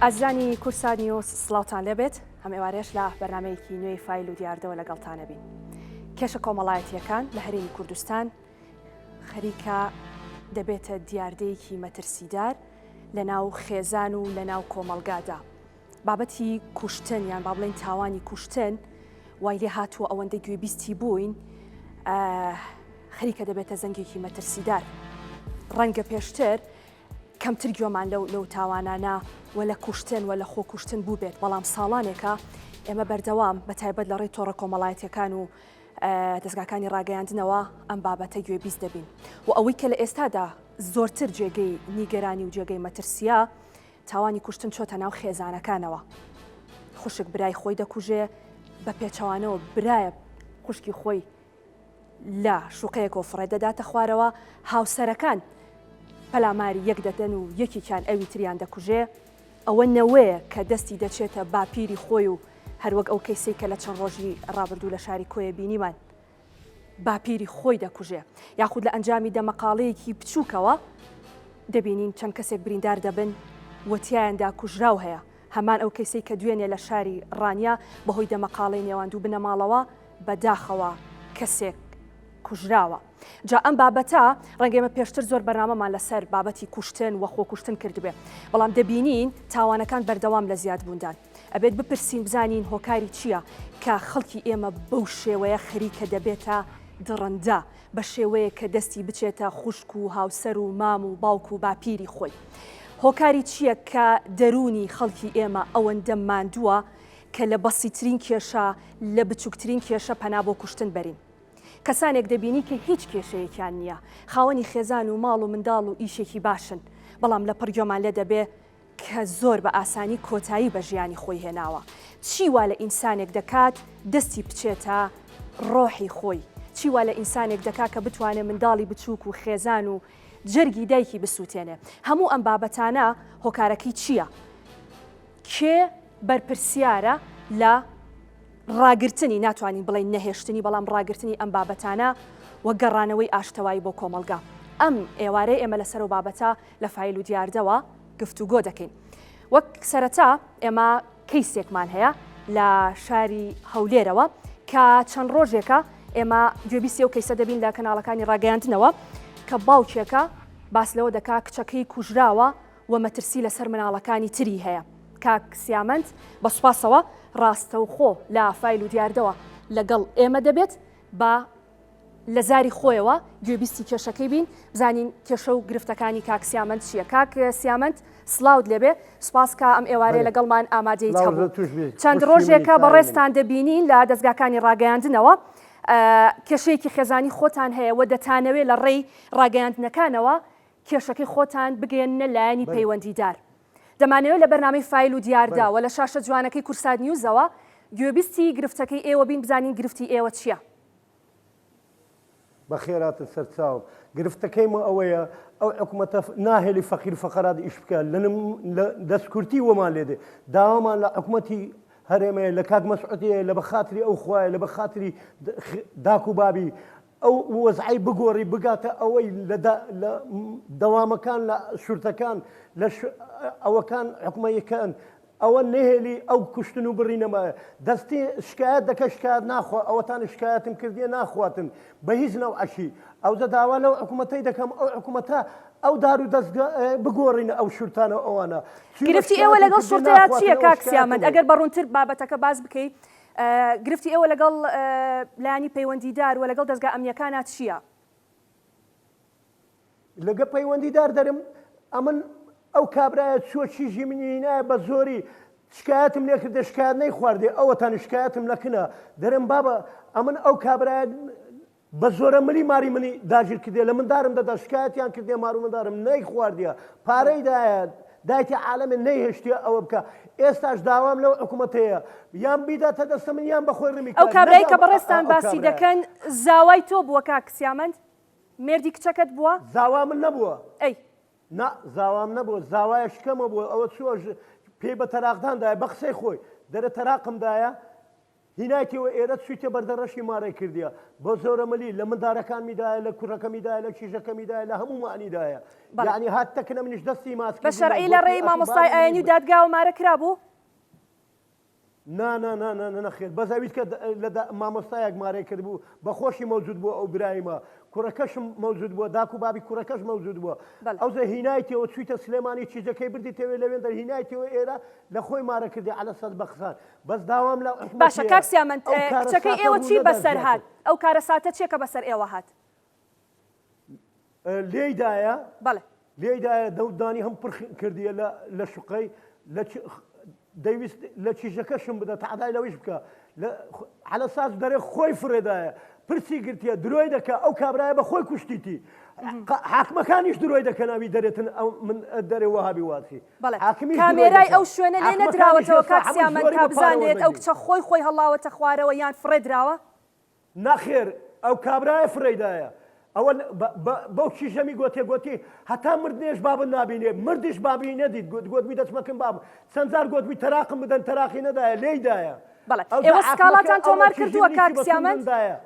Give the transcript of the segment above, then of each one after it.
ئازانی کورسانی و سڵاوتان لەبێت هەم ئێوارێش لە بەرنمەیەکی نوێی فایل و دیاردەوە لەگەڵتانە بین. کێشە کۆمەڵایەتیەکان لە هەرێمی کوردستان خەریکە دەبێتە دیاردەیەکی مەترسیدار لە ناو خێزان و لە ناو کۆمەڵگادا. بابەتی کوشتن یان با بڵێن تاوانی کوشتن وای لێ هاتووە ئەوەندە گوێبیستی بووین خەریکە دەبێتە زەنگێکی مەترسیدار. ڕەنگە پێشتر کەمتر گوێمان لەو تاوانانە و لە کوشتن و لە خۆ کوشتن بوو بێت، بەڵام ساڵانێکە ئێمە بەردەوام بەتایبەت لە ڕێی تۆڕە کۆمەڵایەتیەکان و دەستگاکانی ڕاگەیاندنەوە ئەم بابەتە گوێبیست دەبین و ئەوەی کە لە ئێستادا زۆرتر جێگەی نیگەرانی و جێگەی مەترسیە تاوانی کوشتن چۆتە ناو خێزانەکانەوە. خوشک برای خۆی دەکوژێ بە پێچەوانەوە برایە خوشکی خۆی لە شوقەیەکەوە فڕێ دەداتە خوارەوە، هاوسەرەکان پەلاماری یەک دەدەن و یەکێکیان ئەوی تریان دەکوژێ. ئەوە نەوەیە کە دەستی دەچێتە باپیری خۆی و هەروەک ئەو کەیسەی کە لە چەند ڕۆژی ڕابردوو لە شاری کۆیە بینیمان باپیری خۆی دەکوژێ، یاخود لە ئەنجامی دەمەقاڵەیەکی بچووکەوە دەبینین چەند کەسێک بریندار دەبن وەتیایاندا کوژراو هەیە. هەمان ئەو کەیسەی کە دوێنێ لە شاری ڕانیا بەهۆی دەمەقاڵەی نێواندوو بنە ماڵەوە بەداخەوە کەسێک کوژراوە. جا ئەم بابەتە ڕەنگەمە پێشتر زۆر بەرنامەمان لەسەر بابەتی کوشتن و خۆ کوشتن کردبێ، بەڵام دەبینین تاوانەکان بەردەوام لە زیاد بووندان. ئەبێت بپرسین بزانین هۆکاری چییە کە خەڵکی ئێمە بەو شێوەیە خەریکە دەبێتە دڕەندا، بە شێوەیە کە دەستی بچێتە خوشک و هاوسەر و مام و باوک و باپیری خۆی. هۆکاری چییە کە دەرونی خەڵکی ئێمە ئەوەندە ماندووە کە لە بەسیترین کێشە لە بچووکترین کێشە پەنا بۆ کوشتن بەرین. کەسانێک دەبینی کە هیچ کێشەیەکیان نییە، خاوەنی خێزان و ماڵ و منداڵ و ئیشێکی باشن، بەڵام لە پڕگۆمان لێ دەبێ کە زۆر بە ئاسانی کۆتایی بە ژیانی خۆی هێناوە. چیوا لە ئینسانێک دەکات دەستی بچێتە ڕۆحی خۆی، چیوا لە ئینسانێک دەکات کە بتوانێت منداڵی بچووک و خێزان و جەرگی دایکی بسووتێنێ. هەموو ئەم بابەتانە هۆکارەکەی چییە؟ کێ بەرپرسیارە لە ڕاگررتنی ناتوانین بڵێن نەهێشتنی، بەڵام ڕاگررتنی ئەم بابەتانە وە گەڕانەوەی ئاشتەوایی بۆ کۆمەلگا. ئەم ئێوارەی ئێمە لەسەر و بابەتە لە فایل و دیاردەوە گفتوگۆ دەکەین. وەک سەرەتا ئێمە کەیسێکمان هەیە لە شاری هەولێرەوە کە چەند ڕۆژێکە ئێمە گوێبیستی و کەیسە دەبین لە کەناڵەکانی ڕاگەیاندنەوە کە باوکێکە باس لەوە دەکا کچەکەی کوژراوە و مەترسی لەسەر مناڵەکانی تری هەیە. کاک سیامەند بە سوپاسەوە ڕاستەوخۆ لە فایل و دیاردەوە لەگەڵ ئێمە دەبێت بە لە زاری خۆیەوە گوێبیستی کێشەکەی بین بزانین کێشە و گرفتەکانی کاک سیامەند چییە. کاک سیامەند سلااوت لێبێ، سوپاس کە ئەم ئێوارەیە لەگەڵمان ئامادەیت هەبوو. چەند ڕۆژێکە بەڕێستان دەبینین لە دەستگاکانی ڕاگەیاندنەوە کێشەیەکی خێزانی خۆتان هەیە و دەتانەوێت لە ڕێی ڕاگەیاندنەکانەوە کێشەکەی خۆتان بگەێنە لایەنی پەیوەندیدار. دەمانەوێت لە بەرنامەی فایل و دیاردا و لە شاشە جوانەکەی کورسات نیوزەوە گوێبیستی گرفتەکەی ئێوە بین بزانین گرفتی ئێوە چییە. بەخێراتە سەرچاو گرفتەکەیمە ئەوەیە ئەو حکوومەتە ناهێلی فەقیر فەقەرات ئیش بکە لە دەستکورتی وەمان لێدێ داوامان لە حکوومەتی هەرێمەیە لە کاک مەسعودیە لە بەخاتری ئەو خوایە لە بەخاتری داک و بابی ئەو وەزعی بگۆڕی بگاتە ئەوەی لە دەوامەکان لە شورتەکان لە ئەوەکان حکومەیەکان ئەوە نهێلی ئەو کوشتن و بڕینەمە دەستی شکایەت دەکە شکایەت ناخوا ئەوەتان شکایەتم کردیە ناخواتن بە هیچ نەو عەشی ئەوجە داوا لەو حکوومەتەی دەکەم ئەو حکوومەتە ئەو دار و دەست بگۆڕینە ئەو شورتانە ئەوانە. گرفتی ئێوە لەگەڵ شورتەیە چییە کاک سیامەند؟ ئەگەر بەڕوونتر بابەتەکە باز بکەیت گرفتی ئێوە لەگەڵ لایانی پەیوەندیدار و لەگەڵ دەستگا ئەمنیەکانە چییە؟ لەگە پەیوەندیدار دەرم ئەمن ئەو کابرایە چۆچیژی منی نایە بە زۆری شکایەتم لێ کردێ شکایەت نەی خواردێ ئەوەتان شکایەتم لەکنە دەرم بابە ئەمن ئەو کابرایە بە زۆرە ملی ماری منی داگیر کردێ لە مندارم دەدا شکایەتیان کردێ مار و مندارم نەی خواردیە پارەی دایە دایتی عالەمێ نەیهێشتیە ئەوە بکە. ئێستاش داوام لەو حکوومەتەیە یان بیداتە دەستە من یان بەخۆی ڕمی ئەو کابرایی کە بەڕێستان باسی دەکەن زاوای تۆ بووە کاک سیامەند؟ مێردی کچەکەت بووە؟ زاوا من نەبووە. ئەی نا زاوام نەبووە زاوایە شکەمە بووە ئەوە چۆ پێی بە تەراقداندایە بە قسەی خۆی دەرە تەراقمدایە هینایەتەوە ئێرە چویتە بەردەڕەشی مارەی کردیە بۆ زۆرەمەلی لە مندارەکانمیدایە لە کوڕەکەمیدایە لە کیژەکەمیدایە لە هەمومانیدایە یعنی هاتەکەنە منیش دەستی ماسک بە شەرعی لە ڕێی مامۆستای ئاینی و دادگا و مارە کرابوو نەخێر بەزاویت کە لە مامۆستایەک مارەی کرد بوو بەخۆشی مەوجود بووە ئەو برایمە کوڕەکەشم مەوجود بووە داک و بابی کوڕەکەش مەوجود بووە ئەوزە هینایەتەوە چویتە سلێمانی چیزەکەی بردی تەوێ لەوێن دەر هینایەتەوە ئێرە لە خۆی مارە کردی علە سەد بەخسان بەس داوام لە باشە کاکسیامەند کچەکەی ئێوە چی بەسەر هات ئەو کارە ساتە چێکە بەسەر ئێوە هات لێیدایە بەڵێ لێیدایە دەودانی هەم پڕ کردیە لە شوقەی دەیویست لە چیژەکەشم بدە تعدای لەویش بکە علە ساز دەرێ خۆی فرێدایە پرسی گرتیە درۆی دەکە ئەو کابرایە بە خۆی کوشتیتی حاکمەکانیش درۆی دەکە ناوی دەرێتن من دەرێ وهابی واسی کامێرای ئەو شوێنە لێ نەدراوەتەوە کاکسیامەند کا بزانێت ئەو کچە خۆی هەڵاوەتە خوارەوە یان فڕێدراوە ناخێر ئەو کابرایە فرێدایە ئەوە بەو کیژەمی گوتی هەتا مردنێش بابن نبینێ مردش بابی نەدیت گوتمی دەچمەکەم باب چەند جار گوتمی تەراقم بدەن تەراقی نەدایە لێیدایە بەڵێ ئێوە سکاڵاتان تۆمار کردووە کاکسیامەند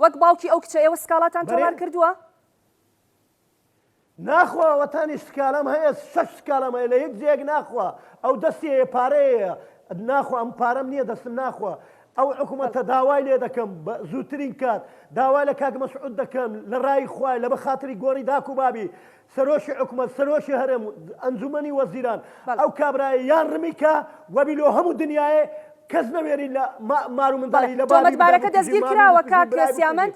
وەک باوکی ئەو کچە ئێوە سکاڵاتان تۆمار کردووە ناخواوەتانی سکالام هەیە 6 سکالام هەیە لە یەک جێک ناخوا ئەو دەستی پارەیە ناخوا ئەم پارەم نییە دەستم ناخوا ئەو حکوومەتە داوای لێ دەکەم بە زووترین کات داوای لە کاک مەسعود دەکەم لە ڕای خوای لە بەخاتری گۆڕی داک و بابی سەرۆشی حکوومەت سەرۆشی هەرێم ئەنجومەنی وەزیران ئەو کابرایە یان ڕمیکە وەبیلۆ هەموو دنیاە کەس نەوێری لە مار و منداڵی لە تۆمەتبارەکە دەستگیر کراوە کاکسیامەند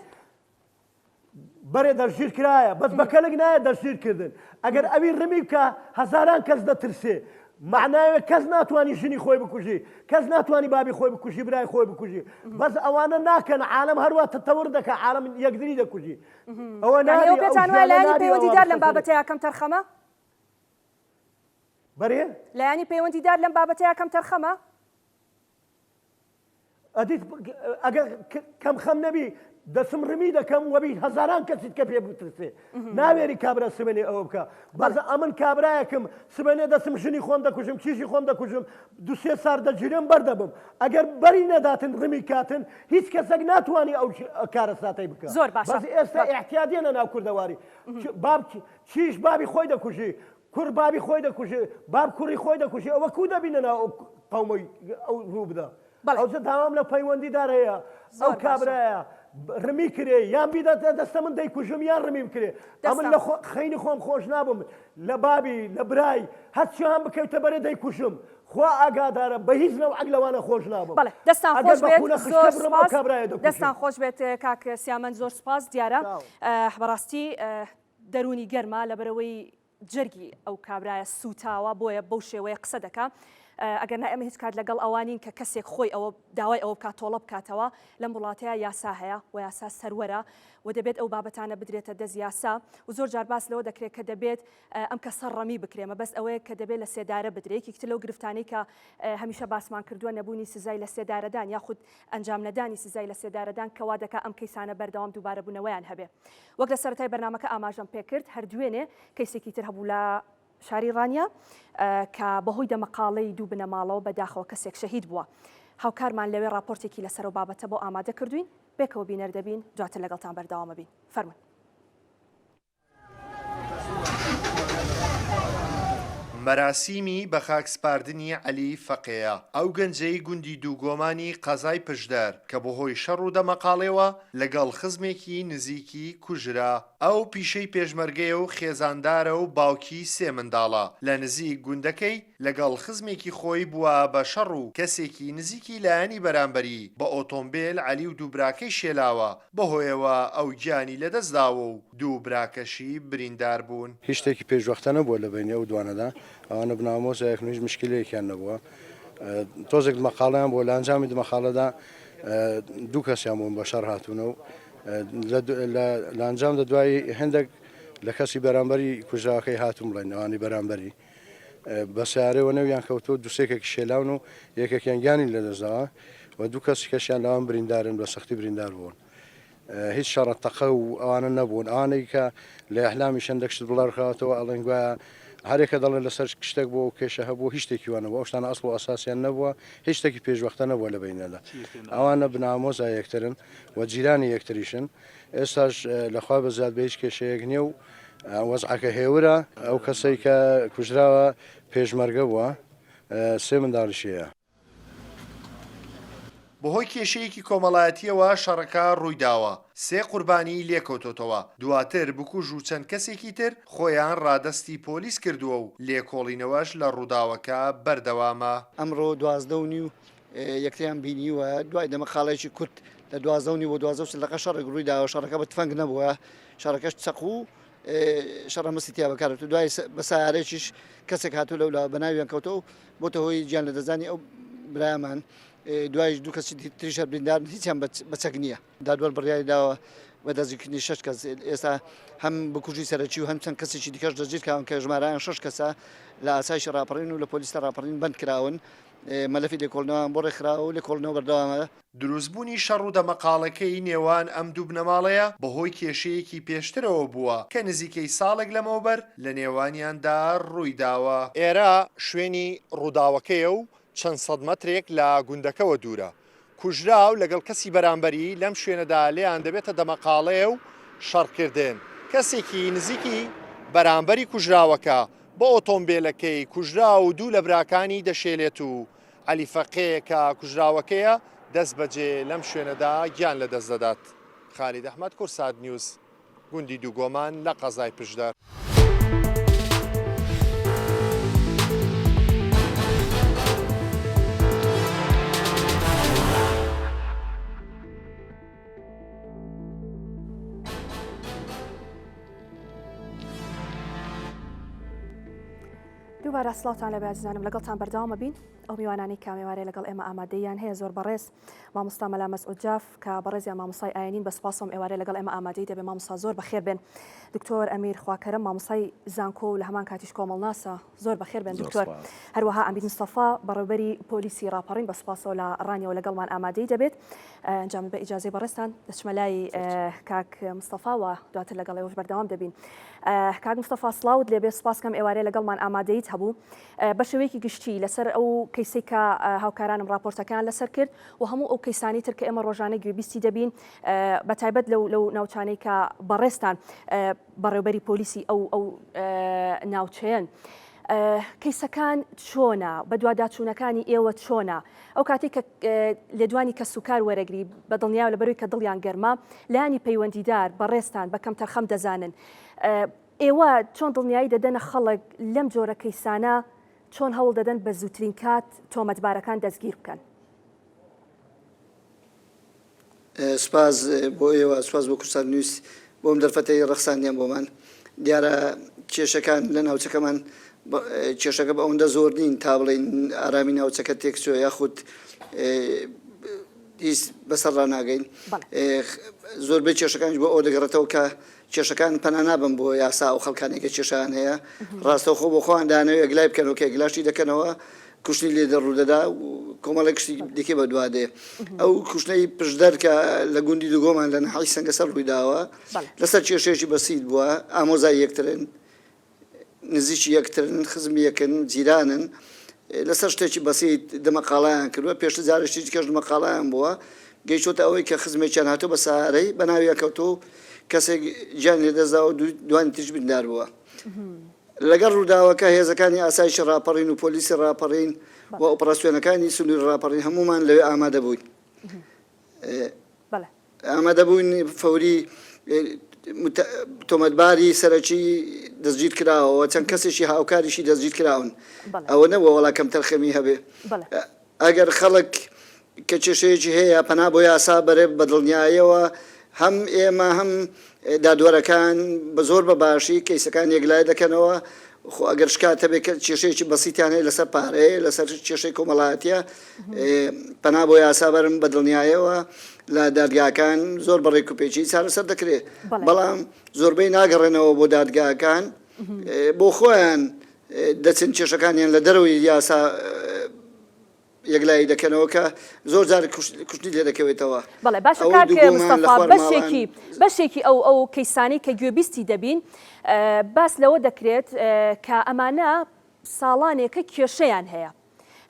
بەرێ دەرژیر کرایە بەس بەکەلک نایە دەرژیرکردن ئەگەر ئەوی ڕمی بکە هەزاران کەس دەترسێ معناوێت کەس ناتوانانی ژنی خۆی بکوژی کەس ناتوانانی بابی خۆی بکوژی برای خۆی بکوژی بەس ئەوانە ناکەن عالم هەروە تەتەور دەکە عالم یەکدری دەکوژی ئەوە پێتان وایە لایانی پەیوەندیدار لەم بابەتە یاکەم تەرخەمە بەرێ لایانی پەیوەندیدار لەم بابەتە یاکەم تەرخەمە ئەدیت ئەگەر کەم خەم نەبی دەسم ڕمی دەکەم وەبی هەزاران کەسیت کە پێ بترسێ ناوێری کابرا سبێنێ ئەوە بکە بەس ئەمن کابراایەکەم سبێنێ دەسم ژنی خۆم دەکوژم چیژی خۆم دەکوژم دوسێ سار دەگیرێم بەردەبم ئەگەر بەری نەداتن ڕمی کاتن هیچ کەسێک ناتوانانی ئەو کارە ساتەی بکە زۆر باشە بەس ئێستا احتیادێنە ناو کوردەواری چیش بابی خۆی دەکوژی کوڕ بابی خۆی دەکوژی باب کوڕی خۆی دەکوژی ئەوە کو دەبینە ناو قەومەی ئەو ڕوو بدە ئەوجە داوام لە پەیوەندیدار هەیە ئەو کابرایە ڕمی کرێ یان بیداتە دەستە من دەیکوژم یان ڕمیم کرێ ئەمن لە خەینی خۆم خۆش نابم لە بابی لە برای هەرچیان بکەوتە بەرێ دەیکوشم خوا ئاگادارە بە هیچ نەو عەگلەوانە خۆش نابم دەستان خۆش بێت دەستان خۆش بێت کاک سیامەند زۆر سپاس دیارە بەڕاستی دەرونی گەرما لەبەرەوەی جەرگی ئەو کابرایە سوتاوە بۆیە بەو شێوەیە قسە دەکا ئەگەر ئەمە هیچ کات لەگەڵ ئەوانین کە کەسێک خۆی ئەوە داوای ئەوە بکات تۆڵە بکاتەوە لەم وڵاتەیە یاسا هەیە و یاسا سەروەرە و دەبێت ئەو بابەتانە بدرێتە دەست یاسا و زۆر جار باس لەوە دەکرێت کە دەبێت ئەم کە سەرڕەمی بکرێمە بەس ئەوەیە کە دەبێت لە سێدارە بدرێت یەکتر لەو گرفتانەی کە هەمیشە باسمان کردووە نەبوونی سزای لە سێدارەدان یاخود ئەنجام نەدانی سزای لە سێدارەدان کەوا دەکا ئەم کەیسانە بەردەوام دووبارە بوونەوەیان هەبێ وەک لە سەرەتای بەرنامەکە ئاماژەم پێکرد هەردوێنێ کەیسێکی تر هەبوو لە شاری ڕانیا کە بەهۆی دەمەقاڵەی دوو بنەماڵەوە بەداخەوە کەسێک شەهید بووە هاوکارمان لەوێ راپۆرتێکی لەسەر و بابەتە بۆ ئامادە کردوین بێکەوە بینەر دەبین دواتر لەگەڵتان بەردەوامە بین فەرمون مەراسیمی بە خاکسپاردنی عەلی فەقێیە ئەو گەنجەی گوندی دووگۆمانی قەزای پشدەر کە بەهۆی شەڕ و دەمەقاڵێەوە لەگەڵ خزمێکی نزیکی کوژرا ئەو پیشەی پێشمەرگەیە و خێزاندارە و باوکی سێ منداڵە لە نزیک گوندەکەی لەگەڵ خزمێکی خۆی بووە بە شەڕ و کەسێکی نزیکی لایەنی بەرامبەری بە ئۆتۆمبیل عەلی و دوو براکەی شێلاوە بەهۆیەوە ئەو گیانی لەدەستداوە و دوو براکەشی بریندار بوون هیچ شتێکی پێشوەختە نەبووە لە بینی ئەو دوانەدا ئەوانە بنامۆزایەک هیچ مشکلەیەکیان نەبووە تۆزێک مەقاڵیان بۆ لە ئەنجامی مەقالەدا دوو کەسیان بوون بە شەڕ هاتوونە و لە ئەنجامدا دوایی هەندێک لە کەسی بەرامبەری کوژراوەکەی هاتوون بڵێن ئەوانی بەرامبەری بە سیارەوە نەویان کەوتۆ دووسێکێکی شێلاون و یەکێکیان گیانی لەدەستداوە و دوو کەسی کەشیان لەوان بریندارن بە سەختی بریندار بوون هیچ شەڕەتەقە و ئەوانە نەبوون ئەوانەی کە لە ئەحلامی شەندەکشت بڵارخاتەوە ئەڵێن گوایە هەرێکە دەڵێ لەسەر شتێک بۆ و کێشە هەبوو هیچ شتێکیوانە بۆ ئەوشتانە ئەسڵ و ئەساسیان نەبووە هیچ شتێکی پێشوەختە نەبووە لە بینەدا ئەوانە بنامۆزا یەکترن و جیرانی یەکتریشن ئێستاش لەخوا بە زیاد بە هیچ کێشەیەک نییە و وەزعەکە هێورە ئەو کەسەی کە کوژراوە پێشمەرگە بووە سێ منداڵیشەیە بەهۆی کێشەیەکی کۆمەڵایەتیەوە شەڕەکە ڕوویداوە سێ قوربانی لێکۆتۆتەوە دواتر بکوژ و چەند کەسێکی تر خۆیان ڕادەستی پۆلیس کردووە و لێکۆڵینەوەش لە ڕووداوەکە بەردەوامە ئەمڕۆ 12 یەکتریان بینیوە دوای دەمە خاڵێکی کورت لە 12 بۆ 12 لەقە شەڕێک ڕوویداوە شەڕەکە بە تفەنگ نەبووە شەڕەکەش چەق و شەڕە مەسیتیا بەکارێت دوای بە سارێکیش کەسێک هاتوو لەولا بەناویان کەوتەوە بۆتە هۆی گیان لە دەزانی ئەو برامان دوای دوو کەسی تریشە بریندار هیچیان بەچەک نییە دادوەر بڕیاری داوە بە دەستگیرکردنی 6 کەس ئێستا هەم بکوژی سەرەکی و هەم چەند کەسێکی دیکەش دەستگیر کراون کە ژمارەیان 6 کەسە لە ئاسایشی ڕاپەڕین و لە پۆلیسە ڕاپەڕین بند کراون مەلەفی لێکۆڵنەوەیان بۆ ڕێکخراوە و لێکۆڵنەوە بەردەوامە دروستبوونی شەڕ و دەمەقاڵەکەی نێوان ئەم دوو بنەماڵەیە بەهۆی کێشەیەکی پێشترەوە بووە کە نزیکەی ساڵێک لەمەوبەر لە نێوانیاندا ڕوویداوە ئێرە شوێنی ڕووداوەکەیە و چەند سەد مەترێک لە گوندەکەەوە دوورە کوژراو لەگەڵ کەسی بەرامبەری لەم شوێنەدا لێیان دەبێتە دەمەقاڵەیە و شەڕکردن کەسێکی نزیکی بەرامبەری کوژراوەکە بۆ ئۆتۆمبیلەکەی کوژرا و دوو لە براکانی دەشێلێت و عەلی فەقێ کە کوژراوەکەیە دەست بەجێ لەم شوێنەدا گیان لە دەست دەدات خالید ئەحمەد کورسات نیوز گوندی دووگۆمان لە قەزای پشدەر دووبارە سڵاوتان لە بازیزانم لەگەڵتان بەردەوامە بین ئەو میوانانی کامێوارەیە لەگەڵ ئێمە ئامادەیان هەیە زۆر بەڕێز مامۆستا مەلا مەسعود جاف کە بەڕێزیان مامۆستای ئاینین بە سپاسم ئێوارەیە لەگەڵ ئێمە ئامادەی دەبێ مامۆستا زۆر بەخێر بێن دکتۆر ئەمیر خواکەرم مامۆستای زانکۆ و لە هەمان کاتیش کۆمەڵناسە زۆر بەخێر بێن دکتۆر هەروەها ئەمیر مستەفا بەڕێوەبەری پۆلیسی ڕاپەڕین بە سپاسەوە لە ڕانیەوە لەگەڵمان ئامادەی دەبێت ئەنجام بە ئیجازەی بەڕێستان دەچمە لای کاک مستەفاوە دواتر لەگەڵ ئێوەش بەردەوام دەبین کاک مستەفا سڵاوت لێبێ سپاسکەم ئێوارەیە لەگەڵمان ئامادەیت هەبوو بە شێوەیەکی گشتی لەسەر ئەو کەیسەی کە هاوکارانم راپۆرتەکان لەسەر کرد و هەموو ئەو کەیسانی تر کە ئێمە ڕۆژانە گوێبیستی دەبین بەتایبەت لەو ناوچانەی کە بەڕێستان بەڕێوەبەری پۆلیسی ئەو ناوچەیەن کەیسەکان چۆنە بە دوواداچوونەکانی ئێوە چۆنە ئەو کاتێک کە لێدوانی کە سوکار وەرەگری بە دڵنیاو لەبەروی کە دڵیان گەرما لایانی پەیوەندیدار بەڕێستان بە کەم تەرخەم دەزانن ئێوە چۆن دڵنیایی دەدەنە خەڵک لەم جۆرە کەیسانە چۆن هەوڵ دەدەن بە زووترین کات تۆمەتبارەکان دەستگیر بکەن سپاس بۆ ئێوە سپاس بۆ کورسان نووس بۆم دەرفەتەی ڕەخسانیان بۆمان دیارە کێشەکان لە ناوچەکەمان کێشەکە بە ئەوەندە زۆر نین تا بڵێن ئارامی ناوچەکە تێکچۆ یاخود هیچ بەسەر ڕناگەین زۆربەی کێشەکانش بۆ ئەو دەگەڕێتەوە کە کێشەکان پەنا نابن بۆ یاسا و خەڵکانێکە کێشیان هەیە ڕاستەوخۆ بۆ خۆیان دانەوێت ئەگلای بکەنەوە کە گلاشی دەکەنەوە کوشتنی لێ دەڕوودەدا و کۆمەڵێک کشتی دیکە بە دوادێ ئەو کوشتنەی پشدەر کە لە گوندی دوگۆمان لە نەحەی سەنگەسەر ڕوویداوە لەسەر کێشەیەکی بەسیط بووە ئامۆزای یەکترن نزیکی یەکترن خزمی یەکن جیرانن لەسەر شتێکی بەسیط دەمەقاڵیان کردووە پێشتر جارێکی کەش دەمەقاڵیان بووە گەیشتۆتە ئەوەی کە خزمێکیان هاتوو بە سارەی بە ناوی کەوتۆ کەسێک گیان لێدەزا و دوانی تریش بریندار بووە لەگەڵ ڕووداوەکە هێزەکانی ئاسایشی ڕاپەڕین و پۆلیسی ڕاپەڕین و ئۆپراسیۆنەکانی سنووری ڕاپەڕین هەمومان لەوێ ئامادە بووین ئامادە بووین فەوری تۆمەتباری سەرەکی دەستگیر کراوە چەند کەسێکی هاوکاریشی دەستگیر کراون ئەوە نەبووە وەڵا کەم تەرخەمی هەبێ ئەگەر خەڵک کە کێشەیەکی هەیە پەنا بۆ یاسا بەرێ بە دڵنیاییەوە هەم ئێمە هەم دادوەرەکان بە زۆر بە باشی کەیسەکان یەکلای دەکەنەوە خۆ ئەگەر شکاتە بێت کە کێشەیەکی بەسییتیان هەیە لەسەر پارەیە لەسەر کێشەی کۆمەڵایەتیە پەنا بۆ یاسا بەرم بە دڵنیاییەوە لە دادگاکان زۆر بەڕێک و پێچی چارەسەر دەکرێت بەڵام زۆربەی ناگەڕێنەوە بۆ دادگاکان بۆ خۆیان دەچن کێشەکانیان لە دەرەوەی یاسا یەکلایی دەکەنەوە کە زۆر جار کوشتنی لێ دەکەوێتەوە. بەڵێ باشە کاکێ مستەفا بەشێکی ئەو کەیسانی کە گوێبیستی دەبین باس لەوە دەکرێت کە ئەمانە ساڵانێکە کێشەیان هەیە.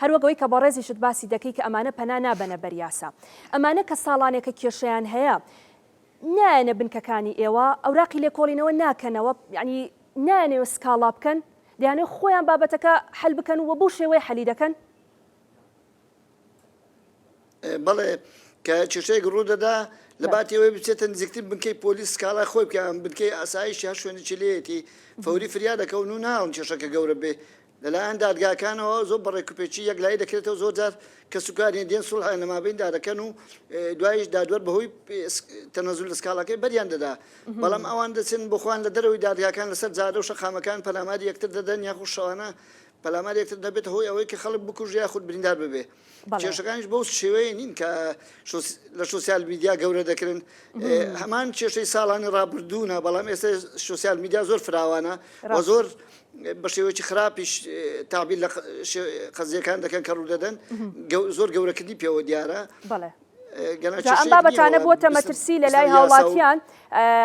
هەروەگەوەی کە بە ڕێزیشت باسی دەکەی کە ئەمانە پەنا نابەنە بەریاسا. ئەمانە کە ساڵانێکە کێشەیان هەیە نایەنە بنکەکانی ئێوە ئەوراقی لێکۆڵینەوە ناکەنەوە، یعنی نایەنێوە سکاڵا بکەن، دەیانێت خۆیان بابەتەکە حەل بکەن و بۆ شێوەیە حەلی دەکەن. بەڵێ کە کێشەیەک ڕوودەدا لە باتیەوەی بچێتە نزیکتر بنکەی پۆلیس سکاڵای خۆی بکەن، بنکەی ئاسایشی هەر شوێنێکی لێتی فەوری فریاد دەکەون و ناون کێشەکە گەورە بێ. لەلایەن دادگاکانەوە زۆر بەڕێکوپێکی یەکلایی دەکرێتەوە، زۆر جار کە سوکاری دێن سوڵحان لەمابین دادەکەن و دوایش دادوەر بەهۆی تەنەزول لە سکاڵەکەی بەریان دەدا. بەڵام ئەوان دەچن بۆخواان لە دەرەوەی دادگاکان لەسەر جارە و شەقامەکان پەلاماری یەکتر دەدەن یاخود شەوانە پەلاماری یەکتر دەبێت هۆی ئەوەی کە خەڵک بکوژ یاخود بریندار ببێ. کێشەکانیش بەو شێوەیە نین کە لە سوسیال میدیا گەورە دەکردن. هەمان کێشەی ساڵانی ڕابردوونە، بەڵام ئێستا سوسیال میدیا زۆر فراوانە و زۆر بە شێوەیەکی خراپیش تابیل لە قەزیەکان دەکەن کە ڕوو دەدەن، زۆر گەورەکردنی پێوە دیارە. ئەم بابەتانە بۆتە مەترسی لە لای هاوڵاتیان،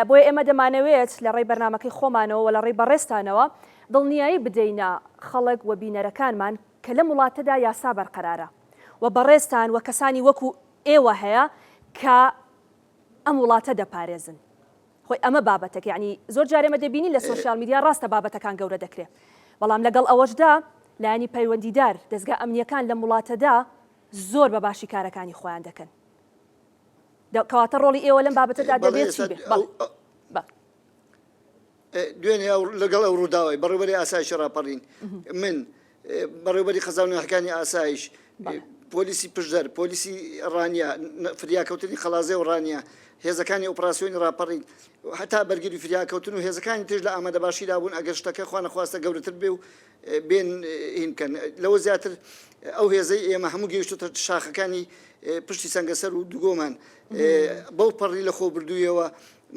بۆیە ئێمە دەمانەوێت لە ڕێی بەرنامەکەی خۆمانەوە و لە ڕێی بەڕێستانەوە دڵنیایی بدەینە خەڵک و بینەرەکانمان کە لە وڵاتەدا یاسا بەرقەرارە و بەڕێستان و کەسانی وەکو ئێوە هەیە کە ئەم وڵاتە دەپارێزن. خۆی ئەمە بابەتێک، یعنی زۆر جارێمە دەبینی لە سۆشیال میدیا ڕاستە بابەتەکان گەورە دەکرێت، بەڵام لەگەڵ ئەوەشدا لایەنی پەیوەندیدار دەستگا ئەمنیەکان لە وڵاتەدا زۆر بە باشی کارەکانی خۆیان دەکەن. کەواتە ڕۆڵی ئێوە لەم بابەتەدا دەبێت چی بێت؟ دوێنێ لەگەڵ ئەو ڕووداوای بەڕێوەبەری ئاسایشی ڕاپەڕین، من بەڕێوەبەری خەزانەکانی ئاسایش، پۆلیسی پشدەر، پۆلیسی ڕانیا، فریاکەوتنی خەڵازێ و ڕانیا، هێزەکانی ئۆپراسیۆنی ڕاپەڕین، هەتا بەرگری فریاکەوتن و هێزەکانی تر لە ئامادە باشیدا بوون ئەگەر شتەکە خوا نەخواستە گەورەتر بێ و بێن هین بکەن. لەوە زیاتر ئەو هێزەی ئێمە هەموو گەیشتوتە شاخەکانی پشتی سەنگەسەر و دوگۆمان بەو پەڕی لە خۆ بردوویەوە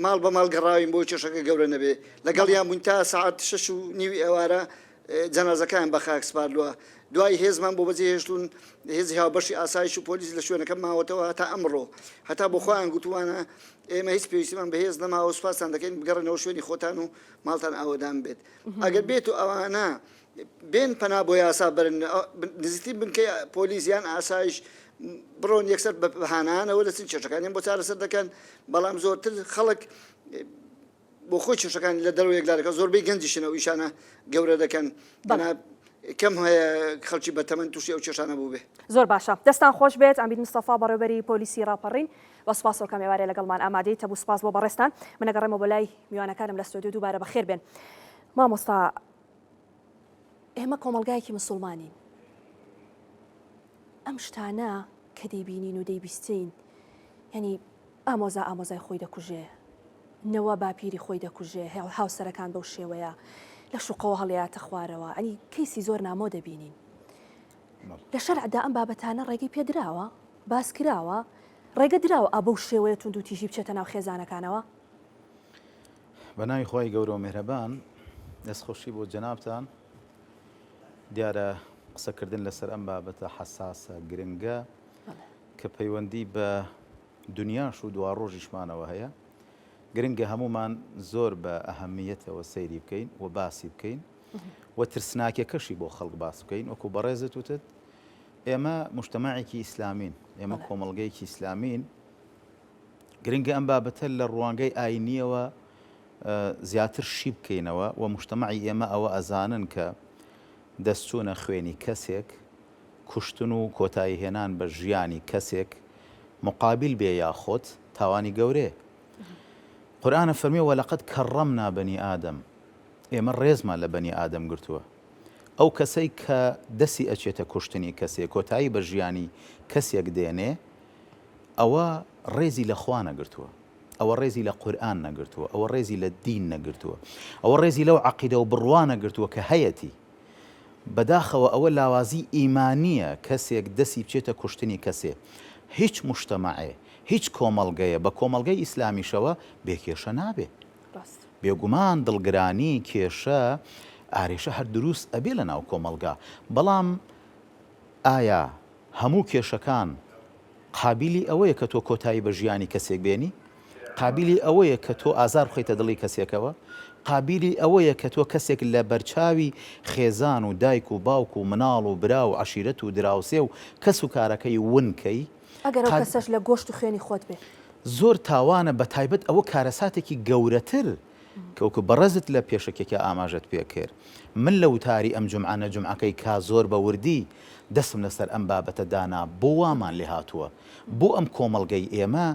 ماڵ بە ماڵ گەڕاوین بۆ کێشەکە گەورە نەبێ. لەگەڵ یان بووین تا سەعات 6:30 ئێوارە جەنازەکان بە خاک سپاردووە. دوای هێزمان بۆ بەجێهێشتون هێزی هاوبەشی ئاسایش و پۆلیس لە شوێنەکە ماوەتەوە هەتا ئەمڕۆ، هەتا بۆ خۆیان گوتوانە ئێمە هیچ پێویستیمان بەهێز نەماوە، سوپاسان دەکەین بگەڕنەوە شوێنی خۆتان و ماڵتان ئاوەدان بێت. ئەگەر بێت و ئەوانە بێن پەنا بۆ یاسا برن نزیکتر بنکەی پۆلیسیان ئاسایش بڕۆن یەکسەر بە بەهانانەوە دەچن کێشەکانیان بۆ چارەسەر دەکەن، بەڵام زۆرتر خەڵک بۆ خۆی کێشەکانی لە دەرەوە یەکلارەکە زۆربەی گەنجیشنەوە ئیشانە گەورە دەکەن، کەم هەیە خەڵکی بەتەمەن تووشی ئەو کێشانە بوو بێ. زۆر باشە، دەستان خۆش بێت. ئەمید مستەفا بەڕێوەبەری پۆلیسی ڕاپەڕین بە سوپاس و کەمێوارێ لەگەڵمان ئامادەی تەبوو. سوپاس بۆ بەڕێستان. من ئەگەڕێمەوە بۆ لای میوانەکانم لە ستۆدیۆ دووبارە بەخێر بێن. مامۆستا، ئێمە کۆمەڵگایەکی موسڵمانین، ئەم شتانە کە دەیبینین و دەیبیستین، یعنی ئامۆزای خۆی دەکوژێ، نەوە باپیری خۆی دەکوژێ، هاوسەرەکان بەو شێوەیە لە شوقەوە هەڵیاتە خوارەوە، ئەنی کەیسی زۆر نامۆ دەبینین. لە شەرعدا ئەم بابەتانە ڕێگەی پێدراوە، باس کراوە، ڕێگە دراوە ئابە و شێوەیە تونند و تیژی بچێتە ناو خێزانەکانەوە. بە ناوی خۆی گەورە و میهرەبان، دەستخۆشی بۆ جەنابتان. دیارە قسەکردن لەسەر ئەم بابەتە حەساسە گرنگە کە پەیوەندی بە دنیاش و دوا ڕۆژیشمانەوە هەیە. گرنگە هەمومان زۆر بە ئەهەمیەتەوە سەیری بکەین و باسی بکەین و ترسناکێکەشی بۆ خەڵک باس بکەین. وەکو بەڕێزت وتت، ئێمە مجتەمەعێکی ئیسلامین، ئێمە کۆمەڵگەیەکی ئیسلامین. گرنگە ئەم بابەتە لە ڕوانگەی ئاینیەوە زیاتر شی بکەینەوە و مجتەمەعی ئێمە ئەوە ئەزانن کە دەستچوونە خوێنی کەسێک، کوشتن و کۆتایی هێنان بە ژیانی کەسێک مقابل بێ یاخۆت تاوانی گەورەیە. قورئانە فەرمیێ وەلەقەد کەڕەمنا بەنی ئادەم، ئێمە ڕێزمان لە بەنی ئادەم گرتووە. ئەو کەسەی کە دەستی ئەچێتە کوشتنی کەسێک، کۆتایی بە ژیانی کەسێک دێنێ، ئەوە ڕێزی لە خوا نەگرتووە، ئەوە ڕێزی لە قورئان نەگرتووە، ئەوە ڕێزی لە دین نەگرتووە، ئەوە ڕێزی لەو عەقیدە و بڕوا نەگرتووە کە هەیەتی. بەداخەوە ئەوە لاوازی ئیمانیە کەسێک دەستی بچێتە کوشتنی کەسێ. هیچ مجتەمەعێ، هیچ کۆمەڵگەیە بە کۆمەڵگەی ئیسلامیشەوە بێکێشە نابێ. بێگومان دڵگرانی، کێشە، ئارێشە هەر دروست ئەبێ لە ناو کۆمەڵگا. بەڵام ئایا هەموو کێشەکان قابلی ئەوەیە کە تۆ کۆتایی بە ژیانی کەسێک بێنی، قابلی ئەوەیە کە تۆ ئازار بخەیتە دڵی کەسێکەوە، قابلی ئەوەیە کە تۆ کەسێک لە بەرچاوی خێزان و دایک و باوک و مناڵ و برا و عشیرەت و دراوسێ و کەس و کارەکەی ونکەی ئەگەر ئەو کەسەش لە گۆشت و خوێنی خۆت بێ زۆر تاوانە بە تایبەت ئەوە کارەساتێکی گەورەتر کەوکە بەڕێزت لە پێشەکێکە ئاماژەت پێکرد. من لە وتاری ئەم جمعانە جمعەکەی کا زۆر بە وردی دەسم لەسەر ئەم بابەتە دانا بۆ وامان لێ هاتووە بۆ ئەم کۆمەڵگەی ئێمە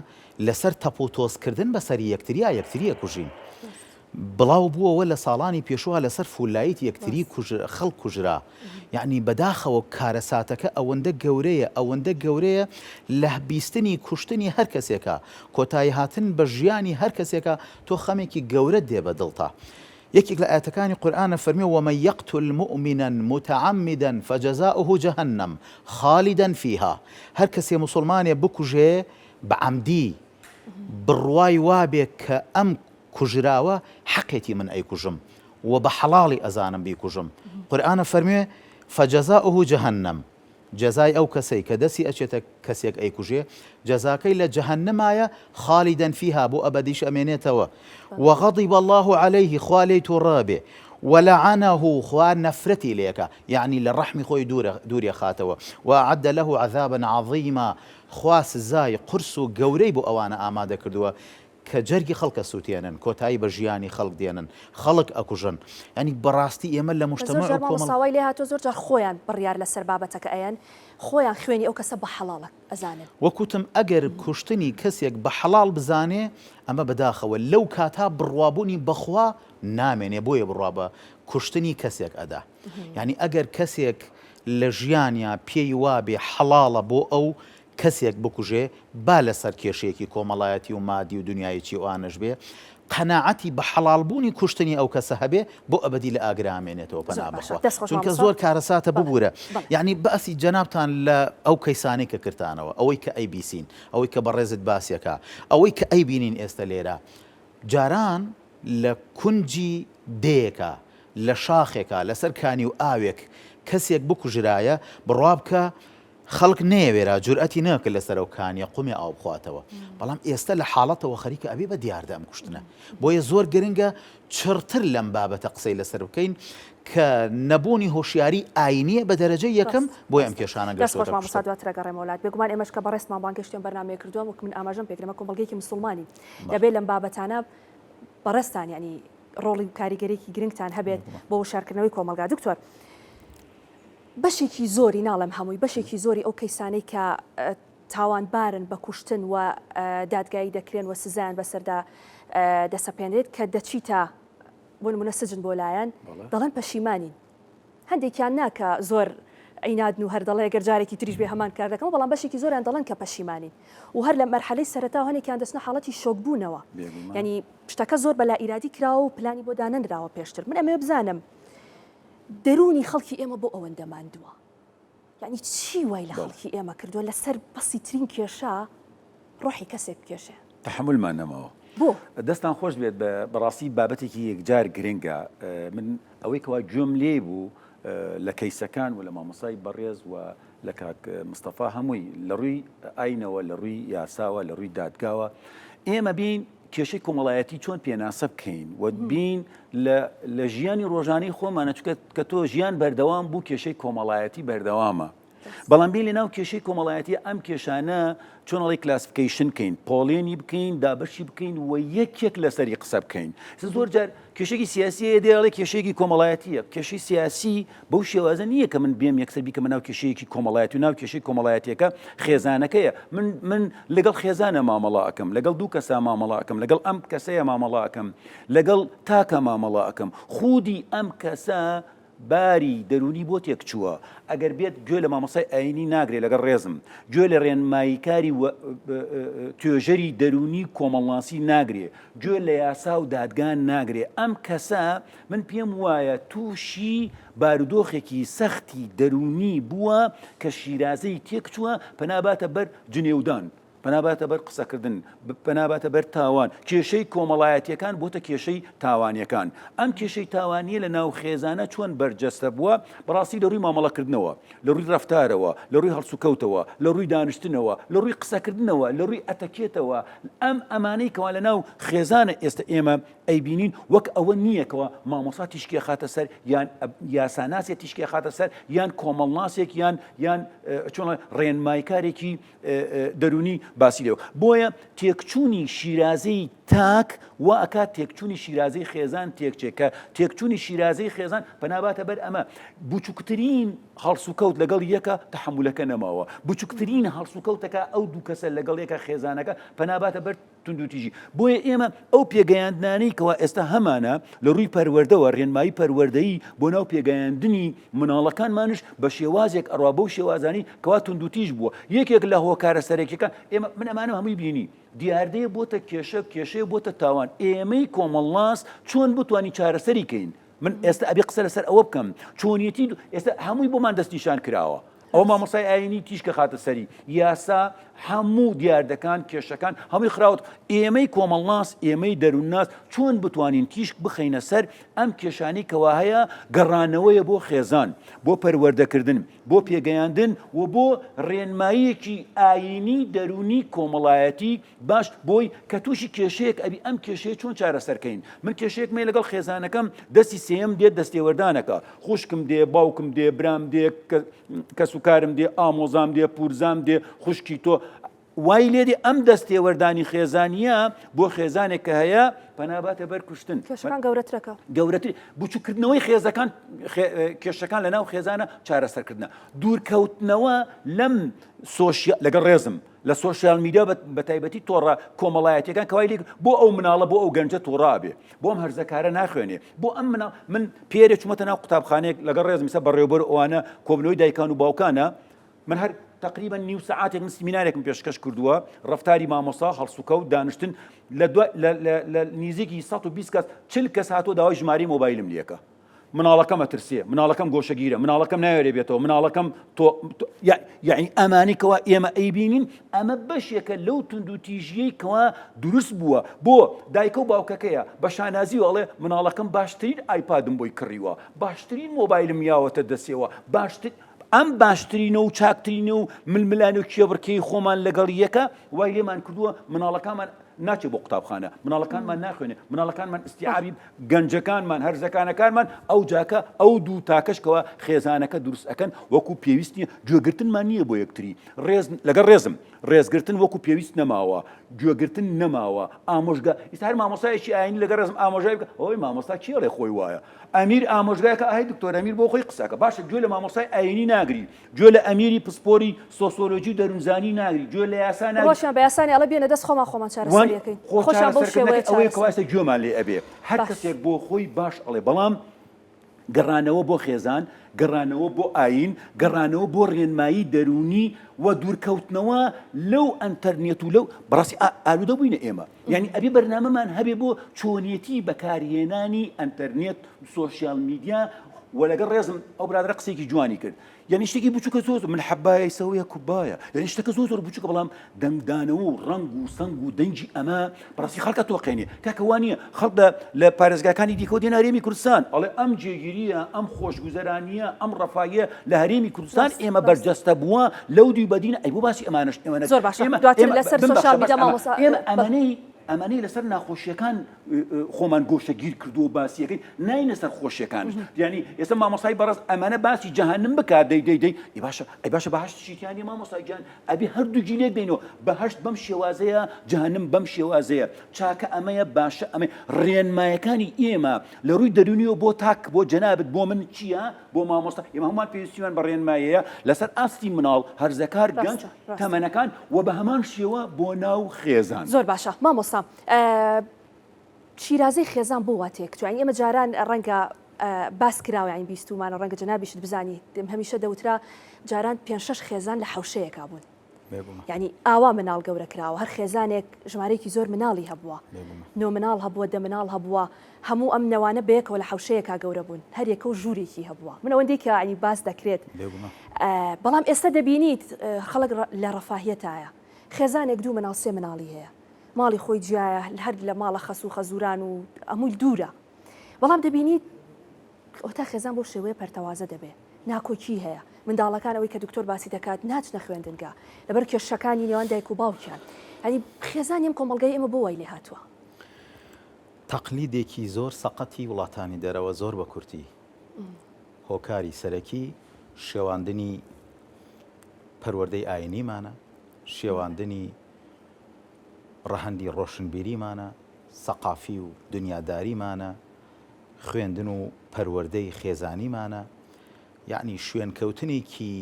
لەسەر تەپ و تۆزکردن بەسەری یەکتریە کوژین. بڵاو بووەوە لە ساڵانی پێشوە لەسەر فولایت یەکتری خەڵک کوژرا. یعنی بەداخەوە کارەساتەکە ئەوەندە گەورەیە لە بیستنی کوشتنی هەر کەسێکە، کۆتایی هاتن بە ژیانی هەر کەسێکە تۆ خەمێکی گەورە دێ بە دڵتا. یەکێک لە ئاەتەکانی قورئانە فەرمێ ومن يقتل مؤمنا متعمدا فجزاؤه جهنم خالدا فيها. هەر کەسێ مسلمانێ بکوژێ بە عەمدی بڕوای وابێ کە ئەم کوژراوە حەقێتی من ئەیکوژم و بە حەڵاڵی ئەزانم بیکوژم. قورئانە فەرمێ فجزاؤه جهنم، جەزای ئەو کەسەی کە دەستی ئەچێتە کەسێک ئەیکوژێ جەزاکەی لە جەهەنەمایە خالیدەن فیها بۆ ئەبەدیش ئەمێنێتەوە. وغضب الله عليه خوا لێی تووڕابێ ولعنه خوا نەفرەتی لێکە، یعنی لە ڕەحمی خۆی دوورێ خاتەوە. وأعد له عذابا عظیما، خوا سزای قرس و گەورەی بۆ ئەوانە ئامادە کردووە کە جەرگی خەڵکە سووتێنن، کۆتایی بە ژیانی خەڵک دێنن، خەڵک ئەکوژن. ینی بەڕاستی ئێمە لە مجتەمع ساوای لێ هاتۆ زۆر جار خۆیان بڕیار لەسەر بابەتەکە ئەیان خۆیان خوێنی ئەو کەسە بە حەڵاڵە ئەزانن. وەکوتم ئەگەر کوشتنی کەسێک بە حەڵاڵ بزانێ ئەمە بەداخەوە لەو کاتا بڕوابوونی بەخوا نامێنێ، بۆیە بڕوا بە کوشتنی کەسێک ئەدا. یعنی ئەگەر کەسێک لە ژیانیا پێی وابێ حەڵاڵە بۆ ئەو کەسێک بکوژێ با لەسەر کێشەیەکی کۆمەڵایەتی و مادی و دنیایەکی ئەوانش بێ قەناعەتی بە حەڵالبوونی کوشتنی ئەو کەسە هەبێ بۆ ئەبەدی لە ئاگرامێنێتەوە پەنا بخوا، چونکە زۆر کارەساتە ببوورە. یعنی بەسی جەنابتان لە ئەو کەیسانەی کە کردانەوە، ئەوەی کە ئەی بیسین، ئەوەی کە بەڕێزت باسیەکە، ئەوەی کە ئەی بینین ئێستا لێرە جاران لە کونجی دەیەکە لە شاخێکە لەسەر کانی و ئاوێک کەسێک بکوژرایە بڕوا بکە خەڵک نەیەوێرا جورئەتی ناکە لەسەر ئەو کانیە قومی ئاو بخواتەوە. بەڵام ئێستا لە حاڵەتەوە خەریکە ئەبێ بە دیاردە ئەم کوشتنە. بۆیە زۆر گرنگە چڕتر لەم بابەتە قسەی لەسەر بکەین کە نەبوونی هۆشیاری ئاینیە بە دەرەجەی یەکەم بۆی ئەم کێشانە گەشتۆ دواترەگەڕێمەوەلات بێگومان ئێمەش کە بەڕێستمان بانگەشتیان بەرنامەیە کردووە وەک من ئاماژەم پێکرێمە کۆمەڵگەیەکی مسلمانی دەبێت لەم بابەتانە بەڕێستان ینی ڕۆڵی کاریگەرێکی گرنگتان هەبێت بۆ وشارکردنەوەی کۆمەلگا. دکتۆر بەشێکی زۆری ناڵم هەمووی بەشێکی زۆری ئەو کەیسانەی کە تاوانبارن بە کوشتن و دادگایی دەکرێن و سزایان بەسەردا دەسەپێنێت کە دەچیتە بۆ نمونە سجن بۆ لایەن دەڵێن پەشیمانین. هەندێکیان ناکە زۆر عینادن و هەر دەڵێ گەر جارێکی تریش بێ هەمان کار دەکەم، بەڵام بەشێکی زۆریان دەڵێن کە پەشیمانین و هەر لە مەرحەلەی سەرەتا هەنێکیان دەچنە حاڵەتی شۆکبوونەوە. ینی شتەکە زۆر بەلا ئیرادی کراوە و پلانی بۆ دانەنراوە پێشتر. من ئەمێ بزانم دەرونی خەڵکی ئێمە بۆ ئەوەندە ماندووە، یعنی چی وای لە خەڵکی ئێمە کردووە لەسەر بەسی ترین کێشە ڕۆحی کەسێک بکێشێ تحملمان نەماوە بۆ دەستان خۆش بێت بەڕاستی بابەتێکی یەکجار گرنگە. من ئەوەی کەوا گوێم لێ بوو لە کەیسەکان و لە مامۆسای بەڕێز و لە کاک مستەفا هەمووی لە ڕووی ئاینەوە لە ڕووی یاساوە لە ڕووی دادگاوە ئێمە بین کێشەی کۆمەڵایەتی چۆن پێناسە بکەین و بین لە ژیانی ڕۆژانەی خۆمانە کە تۆ ژیان بەردەوام بوو کێشەی کۆمەڵایەتی بەردەوامە. بەڵام بین لە ناو کێشەی کۆمەڵایەتی ئەم کێشانە چۆنەڵی کلاسفیکیشن بکەین، پۆڵێنی بکەین، دابەشی بکەین و یەکێک لەسەری قسە بکەین. زۆر جار کێشێکی سیاسیە دێڵێ کێشێکی کۆمەڵایەتیە. کێشەی سیاسی بەو شێوازە نییە کە من بێم یەکسەر بیکەمە ناو کێشەیەکی کۆمەڵایەتی و ناو کێشەی کۆمەڵایەتیەکە خێزانەکەیە. من لەگەڵ خێزانە مامەڵا ئەەکەم، لەگەڵ دوو کەسا مامەڵا ئەەکەم، لەگەڵ ئەم کەسەیە مامەڵا ئەەکەم، لەگەڵ تاکە مامەڵا ئەەکەم. خودی ئەم کەسە باری دەرونی بۆ تێک چووە. ئەگەر بێت گوێ لە مامۆسای ئاینی ناگرێت لەگەڵ ڕێزم، گوێ لە ڕێنماییکاری توێژەری دەرونی کۆمەڵناسی ناگرێ، گوێ لە یاسا و دادگان ناگرێ. ئەم کەسە من پێم وایە تووشی بارودۆخێکی سەختی دەرونی بووە کە شیرازەی تێک چووە پەناباتە بەر جنێودان. پەناباتە بەر قسەکردن پەناباتە بەر تاوان کێشەی کۆمەڵایەتیەکان بۆتە کێشەی تاوانیەکان ئەم کێشەی تاوانیە لە ناو خێزانە چۆن بەرجەستە بووە بەڕاستی لە ڕووی مامەڵەکردنەوە لە ڕووی ڕەفتارەوە لە ڕووی هەڵسوکەوتەوە لە ڕووی دانیشتنەوە لە ڕووی قسەکردنەوە لە ڕووی ئەتەکێتەوە ئەمانەی کەوا لە ناو خێزانە ئێستا ئێمە ئەیبینین وەک ئەوە نییەکەوە مامۆسا تیشکی خاتە سەر یان یاساناسێک تیشکی خاتە سەر یان کۆمەڵناسێک یان چۆن ڕێنمایکارێکی دەرونی باسی لێەوە بۆیە تێکچوونی شیرازەی تاک وا ئەکات تێکچوونی شیرازەی خێزان تێکچێکە تێکچوونی شیرازەی خێزان پەناباتە بەر ئەمە بچووکترین هەڵسوکەوت لەگەڵ یەکە تەحملەکە نەماوە بچووکترین هەڵسوکەوتەکە ئەو دوو کەسە لەگەڵ یەکە خێزانەکە پەناباتە بەر توندوتیژی بۆیە ئێمە ئەو پێگەیاندنانەی کەوا ئێستا هەمانە لە ڕووی پەروەردەوە ڕێنمایی پەروەردەیی بۆ ناو پێگەیاندنی مناڵەکانمانش بە شێوازێک ئەڕوا بەو شێوازانی کەوا توندوتیژ بووە یەکێک لە هۆکارە سەرێکەکان ئێمە من ئەمانە هەمووی بینی دیاردەیە بۆتە کێشەیە بۆتە تاوان ئێمەی کۆمەڵناس چۆن بتوانی چارەسەری کەین من ئێستا ئەبێ قسە لەسەر ئەوە بکەم چۆنیەتی ئێستا هەمووی بۆمان دەستنیشان کراوە ئەو مامۆسای ئاینی تیشکە خاتە سەری یاسا هەموو دیاردەکان کێشەکان هەمووی خراوت ئێمەی کۆمەڵناس ئێمەی دەروونناس چۆن بتوانین تیشک بخەینە سەر ئەم کێشانی کەوا هەیە گەڕانەوەیە بۆ خێزان بۆ پەروەردەکردن بۆ پێگەیاندن و بۆ ڕێنماییەکی ئاینی دەرونی کۆمەڵایەتی باش بۆی کە تووشی کێشەیەک ئەبی ئەم کێشەیە چۆن چارەسەرکەین من کێشەیەکمێ لەگەڵ خێزانەکەم دەستی سێم دێت دەستێوەردانەکە خوشکم دێ باوکم دێ برام دێ کەس و کارم دێ ئامۆزام دێ پورزام دێ خوشکی تۆ وای لێدی ئەم دەستێوەردانی خێزانیە بۆ خێزانێک کە هەیە پەناباتە بەر کوشتن کێشەکان گەورەترەکە گەورەتر بچووکردنەوەی خێزەکان کێشەکان لە ناو خێزانە چارەسەرکردنە دوورکەوتنەوە لەم لەگەڵ ڕێزم لە سۆشیال میدیا بە تایبەتی تۆڕە کۆمەڵایەتیەکان کەوای لێ بۆ ئەو مناڵە بۆ ئەو گەنجە تۆڕابێ بۆ ئەم هەرزەکارە ناخوێنێ بۆ ئەم من پێرێ چوومەتە ناو قوتابخانەیەک لەگەڵ ڕێزم سە بەڕێوەبەر ئەوانە کۆبنەوەی دایکان و باوکانە من هەر تقریبا نیو ساعاتێک من سیمینارێکم پێشکەش کردووە ڕەفتاری مامۆسا هەڵسوکەوت دانیشتن لە نزیکی 120 کەس 40 کەس هاتووە داوای ژماری مۆبایلم لێکە مناڵەکەم ئەترسێ مناڵەکەم گۆشەگیرە مناڵەکەم ناوێرێ بێتەوە مناڵەکەم یعنی ئەمانەی ئێمە ئەیبینین ئەمە بەشێکە لەو توندوتیژیەی کەوا دروست بووە بۆ دایکە و باوکەکەیە بە شانازی وڵێ مناڵەکەم باشترین ئایپادم بۆی کڕیوە باشترین مۆبایلم یاوەتە دەسێەوە ئەم باشترینە و چاکترینە و ململانە و کێبڕکەی خۆمان لەگەڵ یەکە وای لێمان کردووە مناڵەکانمان ناچێت بۆ قوتابخانە مناڵەکانمان ناخوێنێ مناڵەکانمان ئیستیعابی گەنجەکانمان هەرزەکانەکانمان ئەو جاکە ئەو دوو تاکەشکەوە خێزانەکە دروست ئەکەن وەکو پێویست نییە گوێگرتنمان نییە بۆ یەکتری لەگەڵ ڕێزم ڕێزگرتن وەکو پێویست نەماوە گوێگرتن نەماوە ئامۆژگا ئیستا هەر مامۆستایەکی ئاینی لەگەڵ ڕێزم ئامۆژای بکە ئەوەی مامۆستا کێڵێ خۆی وایە ئەمیر ئامۆژگایەکە ئاهای دکتۆر ئەمیر بۆ خۆی قسەکە باشە گوێ لە مامۆستای ئاینی ناگری گوێ لە ئەمیری پسپۆری سۆسیۆلۆژی دەروونزانی ناگری گوێ لە یاسا ناگری ڕۆشن بە یاسانی ئەڵە بێنە دەست خۆمان چارەسەریەکەین خۆشیان بەو شێوەیە ئەوەیە کەواسە گوێمان لێ ئەبێ هەر کەسێک بۆ خۆی باش ئەڵێ بەڵام گەڕانەوە بۆ خێزان گەڕانەوە بۆ ئاین گەڕانەوە بۆ ڕێنمایی دەرونی و دوورکەوتنەوە لەو ئەنتەرنێت و لەو بەڕاستی ئالوودە بووینە ئێمە یعنی ئەبێ بەرنامەمان هەبێ بۆ چۆنیەتی بەکارهێنانی ئەنتەرنێت سۆشیال میدیا و لەگەڵ ڕێزم ئەو برادرە قسێکی جوانی کرد یعنی شتێکی بچووکە زۆر من حەبایە سەویە کوبایە یعنی شتەکە زۆر بچووکە بەڵام دەنگدانەوە و ڕەنگ و سەنگ و دەنجی ئەمە بەڕاستی خەڵکە تۆقێنێ کاکەوانیە خەڵک لە پارێزگاکانی دیکەوت دێنە هەرێمی کوردستان ئەڵێ ئەم جێگیریە ئەم خۆشگوزەرانیە ئەم ڕەفاهیە لە هەرێمی کوردستان ئێمە بەرجەستە بووە لەو دوی بەدینە ئەی بۆ باسی ئەمانەش ئێمە زۆر باشە دواتر لەسەر سۆشیال میدیا مامۆستا ئێمە ئەمانەی لەسەر ناخۆشیەکان خۆمان گۆشەگیر کردو و باسیەکەین ناینە سەر خۆشیەکان یعنی ئێستا مامۆستای بەڕاست ئەمانە باسی جەهەنم بکات دەی ئەی باشە بەهەشت شیتیانی مامۆستای جان ئەبی هەردوو لێک بینەوە بەهەشت بەم شێوازەیە جەهەنم بەم شێوازەیە چاکە ئەمەیە باشە ئەمە ڕێنمایەکانی ئێمە لە ڕووی دەرونیەوە بۆ تاک بۆ جەنابەت بۆ من چییە بۆ مامۆستا ئێمە هەمومان پێویستیمان بە ڕێنمایەیە لەسەر ئاستی مناڵ هەرزەکار گەنج تەمەنەکان و بە هەمان شێوە بۆ ناو خێزان زۆر باشە مامۆستا شیرازەی خێزان بۆ وا تێکچووە ئێمە جاران ڕەنگە باس کراوە یانی بیستومانە ڕەنگە جەنابیشت بزانی هەمیشە دەوترا جاران 5-6 خێزان لە حەوشەیەکا بوون یعنی ئاوا مناڵ گەورە کراوە هەر خێزانێک ژمارەیەکی زۆر مناڵی هەبووە 9 مناڵ هەبووە 10 مناڵ هەبووە هەموو ئەم نەوانە بەیەکەوە لە حەوشەیەکا گەورە بوون هەر یەکە و ژوورێکی هەبووە من ئەوەندەی کە ینی باس دەکرێت بەڵام ئێستا دەبینیت خەڵک لە ڕەفاهیەتایە خێزانێک دوو مناڵ سێ مناڵی هەیە ماڵی خۆی جیایە هەر لە ماڵە خەس و خەزوران و ئەمووی دوورە بەڵام دەبینیت ئۆتا خێزان بۆ شێوەیە پەرتەوازە دەبێ ناکۆکی هەیە منداڵەکان ئەوەی کە دکتۆر باسی دەکات ناچنە خوێندنگا لەبەر کێشەکانی نێوان دایک و باوکیان ینی خێزانیم کۆمەڵگەی ئێمە بۆ وای لێ هاتووە تەقلیدێکی زۆر سەقەتی وڵاتانی دەرەوە زۆر بە کورتی هۆکاری سەرەکی شێواندنی پەروەردەی ئاینیمانە شێواندنی ڕەهەندی ڕۆشنبیریمانە سەقافی و دنیاداریمانە خوێندن و پەروەردەی خێزانیمانە یعنی شوێنکەوتنێکی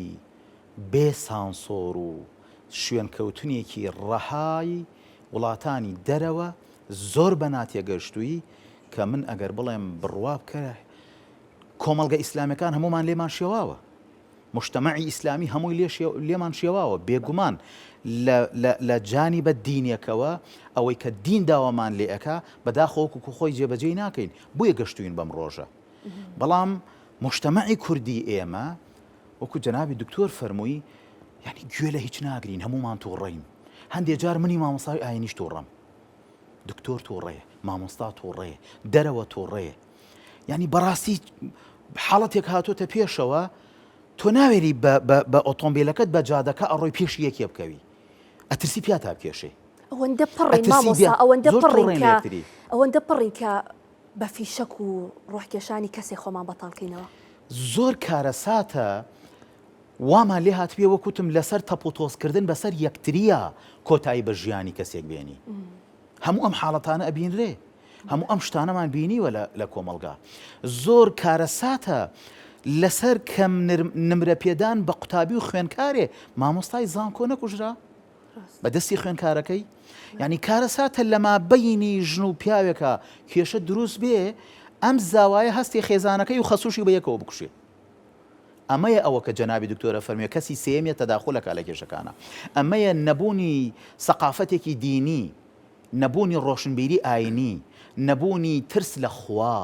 بێ سانسۆر و شوێنکەوتنێکی ڕەهای وڵاتانی دەرەوە زۆر بە ناتێگەشتووی کە من ئەگەر بڵێم بڕوا بکە کۆمەڵگە ئیسلامیەکان هەمومان لێمان شێواوە مجتەمەعی ئیسلامی هەمووی لێمان شێواوە بێگومان لە جانیبە دینیەکەوە ئەوەی کە دین داوامان لێ ئەکا بەداخۆوەکو خۆی جێبەجێ ناکەین بۆیە گەشتوین بەم ڕۆژە بەڵام مجتەمەعی کوردی ئێمە وەکو جەنابی دکتۆر فەرمووی یعنی گوێ لە هیچ ناگرین هەمومان تووڕەین هەندێک جار منی مامۆستای ئاینیش تووڕەم دکتۆر تۆڕەیە مامۆستا تۆڕەیە دەرەوە تۆڕەیە یعنی بەڕاستی حاڵەتێک هاتۆتە پێشەوە تۆ ناوێری بە ئۆتۆمبیلەکەت بە جادەکە ئەڕۆی پێش یەکێ بکەوی ئەترسی پیاتا بکێشێ ئەوەندە پڕین مامۆستا ئەوەندە پڕین کە بە فیشەک و ڕۆحکێشانی کەسێک خۆمان بەتاڵکەینەوە زۆر کارەساتە وامان لێ هاتبێ وەکوتم لەسەر تەپۆتۆسکردن بەسەر یەکتریە کۆتایی بە ژیانی کەسێک بێنی هەموو ئەم حاڵەتانە ئەبینرێ هەموو ئەم شتانەمان بینیوە لە کۆمەڵگا زۆر کارەساتە لەسەر کەم نمرە پێدان بە قوتابی و خوێنکارێ مامۆستای زانکۆ نەکوژرا بەدەستی خوێنکارەکەی یعنی کارەساتە لەما بەینی ژن و پیاوێکە کێشە دروست بێ ئەم زاوایە هەستی خێزانەکەی و خەسوشی بە یەکەوە بکوشێ ئەمەیە ئەوە کە جەنابی دکتۆرە فەرمیێ کەسی سێمیە تەداخولەکە لە کێشەکانە ئەمەیە نەبوونی سەقافەتێکی دینی نەبوونی ڕۆشنبیری ئاینی نەبوونی ترس لە خوا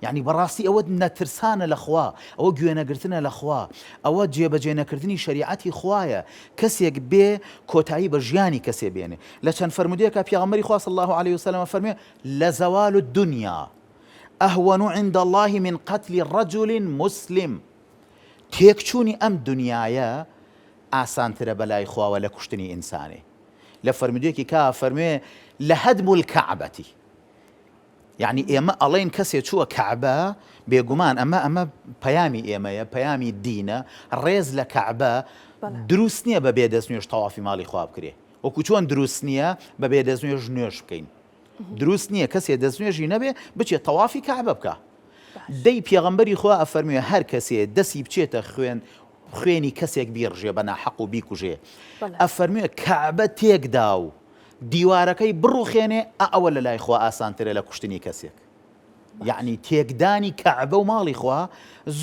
یعنی بەڕاستی ئەوە نەترسانە لە خوا ئەوە گوێنەگرتنە لە خوا ئەوە جێبەجێنەکردنی شریعەتی خوایە کەسێک بێ کۆتایی بە ژیانی کەسێ بێنێ لە چەند فەرمودەیەکە پێغەمبەری خوا صلی الله عليه وسلم فەرمێ لەزەوال الدنیا ئەهوەن عند الله من قتل رجل مسلم تێکچوونی ئەم دنیایە ئاسانترە بەلای خواوە لە کوشتنی ئینسانێ لە فەرمودەیەکی کا فەرمێ لە هەدم الکەعبەتی یعنی ئێمە ئەڵێن کەسێ چووە کەعبە بێگومان ئەمە پەیامی ئێمەیە پەیامی دینە ڕێز لە کەعبە دروست نییە بە بێ دەستنوێژ تەوافی ماڵی خوا بکرێ وەکو چۆن دروست نییە بە بێ دەستنوێژ نوێژ بکەین دروست نییە کەسێ دەستنوێژی نەبێ بچێت تەوافی کەعبە بکە دەی پێغەمبەری خوا ئەفەرموێ هەر کەسێ دەستی بچێتە خوێنی کەسێک بیڕژێ بە ناحەق و بیکوژێ ئەفەرموێ کەعبە تێکدا و دیوارەکەی بڕوخێنێ ئەوە لە لای خوا ئاسانترە لە کوشتنی کەسێک یعنی تێکدانی کەعبە و ماڵی خوا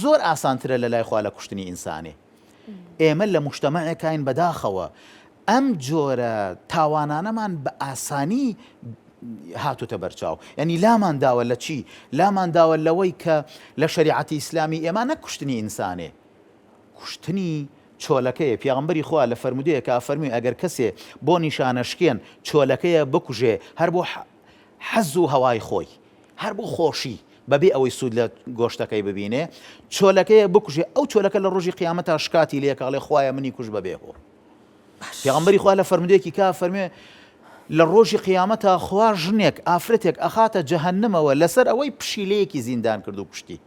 زۆر ئاسانترە لە لای خوا لە کوشتنی ئینسانێ ئێمە لە مجتەمەعێکین بەداخەوە ئەم جۆرە تاوانانەمان بە ئاسانی هاتوتە بەرچاو یعنی لامان داوە لە چی لامان داوە لەوەی کە لە شریعەتی ئیسلامی ئێمە نەکوشتنی ئینسانێ کوشتنی چۆلەکەیە پێغەمبەری خوا لە فەرمودەیەکە فەرمووی ئەگەر کەسێ بۆ نیشانەشکێن چۆلەکەیە بکوژێ هەر بۆ حەز و هەوای خۆی هەر بۆ خۆشی بەبێ ئەوەی سوود لە گۆشتەکەی ببینێ چۆلەکەیە بکوژێ ئەو چۆلەکە لە ڕۆژی قیامەتە شکاتی لێکاڵێ خوایە منی کوژ بەبێ هۆ پێغەمبەری خوا لە فەرمودەیەکی کا فەرموێ لە ڕۆژی قیامەتە خوا ژنێک ئافرەتێک ئەخاتە جەهەنەمەوە لەسەر ئەوەی پشیلەیەکی زیندان کرد و کوشتی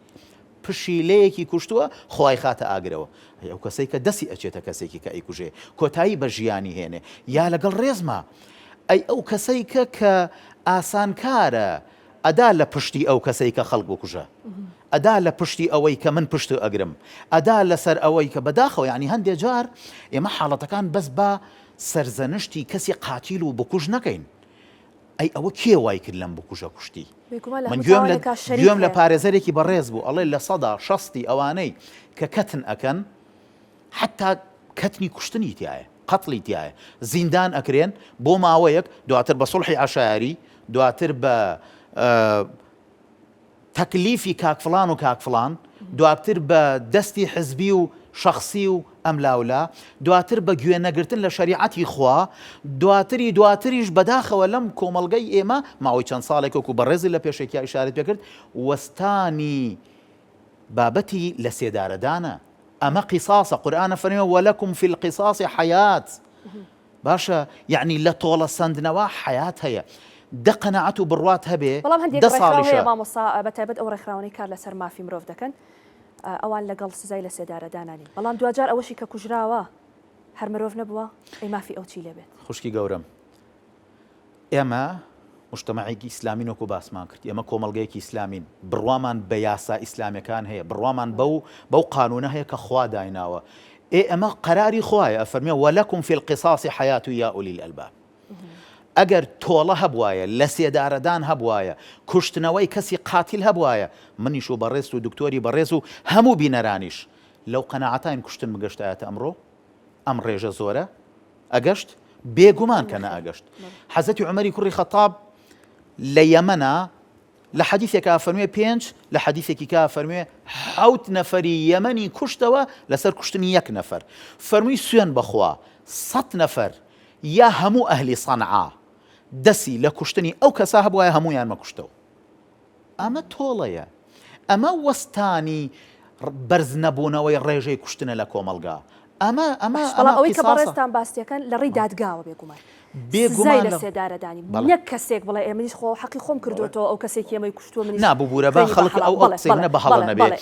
پشیلەیەکی کوشتووە خوای خاتە ئاگرەوە ئەو کەسەی کە دەسی ئەچێتە کەسێکی کە ئەیکوژێ کۆتایی بە ژیانی هێنێ یا لەگەڵ ڕێزمە ئەی ئەو کەسەی کە ئاسانکارە ئەدا لە پشتی ئەو کەسەی کە خەڵک بکوژە ئەدا لە پشتی ئەوەی کە من پشت ئەگرم ئەدا لەسەر ئەوەی کە بەداخەوە ینی هەندێک جار ئێمە حاڵەتەکان بەس بە سەرزەنشتی کەسی قاتیل و بکوژ نەکەین ئەی ئەوە کێ وای کرد لەم بکوژە کوشتی من گوێم لە پارێزەرێکی بەڕێز بوو ئەڵێ لە 160 ئەوانەی کە کەتن ئەکەن حتا کەتنی کوشتنی تایە قەتڵی تایە زیندان ئەکرێن بۆ ماوەیەک دواتر بە سوڵحی عەشایری دواتر بە تەکلیفی کاک فڵان و کاک فڵان دواتر بە دەستی حزبی و شخصی و ئەم لاولا دواتر بە گوێ نەگرتن لە شریعەتی خوا دواتریش بەداخەوە لەم کۆمەڵگەی ئێمە ماوەی چەند ساڵێک وەکو بەڕێزی لە پێشێکی ئیشارەت پێکرد وەستانی بابەتی لە سێدارەدانە ئەمە قیساسە قورئانە فەرمێ وەلەکم فی القیساس حەیات باشە یعنی لە تۆڵە سندنەوە حەیات هەیە دە قەنەعەت و بڕوات هەبێ بەڵام هەندێک ڕێکخراو هەیە مامۆستا بەتایبەت ئەو ڕێکخراوانەی کار لەسەر مافی مرۆڤ دەکەن ئەوان لەگەڵ سزای لە سێدارەدانانی بەڵام دوجار ئەوەشی کە کوژراوە هەر مرۆڤ نەبووە ئەی مافی ئەو چی لێبێت خوشکی گەورم ئێمە مجتەمەعێکی ئیسلامین وەکو باسمان کرد ئێمە کۆمەڵگەیەکی ئیسلامین بڕوامان بە یاسا ئیسلامیەکان هەیە بڕوامان بەو قانونە هەیە کە خوا دایناوە ئێمە قەراری خوایە ئەفەرمێ وەلەکم فی القیساس حەیات یا ئولی الئەلباب ئەگەر تۆڵە هەبوایە لە سێدارەدان هەبوایە کوشتنەوەی کەسی قاتیل هەبوایە منیش و بەڕێز و دکتۆری بەڕێز و هەموو بینەرانیش لەو قەنەعەتین کوشتن بگەشتایەتە ئەمڕۆ ئەم ڕێژە زۆرە ئەگەشت بێگومان کە نەئەگەشت حەزەتی عومەری کوڕی خەتاب لە یەمەنە لە حەدیثێکا فەرموێ 5 لە حەدیثێکی کا فەرموێ 7 نەفەری یەمەنی کوشتەوە لەسەر کوشتنی 1 نەفەر فەرمووی سوێن بەخوا 100 نەفەر یا هەموو ئەهلی سەنعا دەسی لە کوشتنی ئەو کەسا هەبوایە هەمویان مەکوشتەوە ئەمە تۆڵەیە ئەمە وەستانی بەرز نەبوونەوەی ڕێژەی کوشتنە لە کۆمەلگا ئەمە ئەوەی کە بەڕێستان باستیەکەن لە ڕێی دادگاوە بێگومان زای لە سێدارەدانی نەک کەسێک بڵێ ئێمەنیش خۆ حەقی خۆم کردوەوە ئەو کەسێکی ئێمەی کوشتووە منیش نابوورە بە خەڵک ئەو قسەی بە هەڵە نەبێت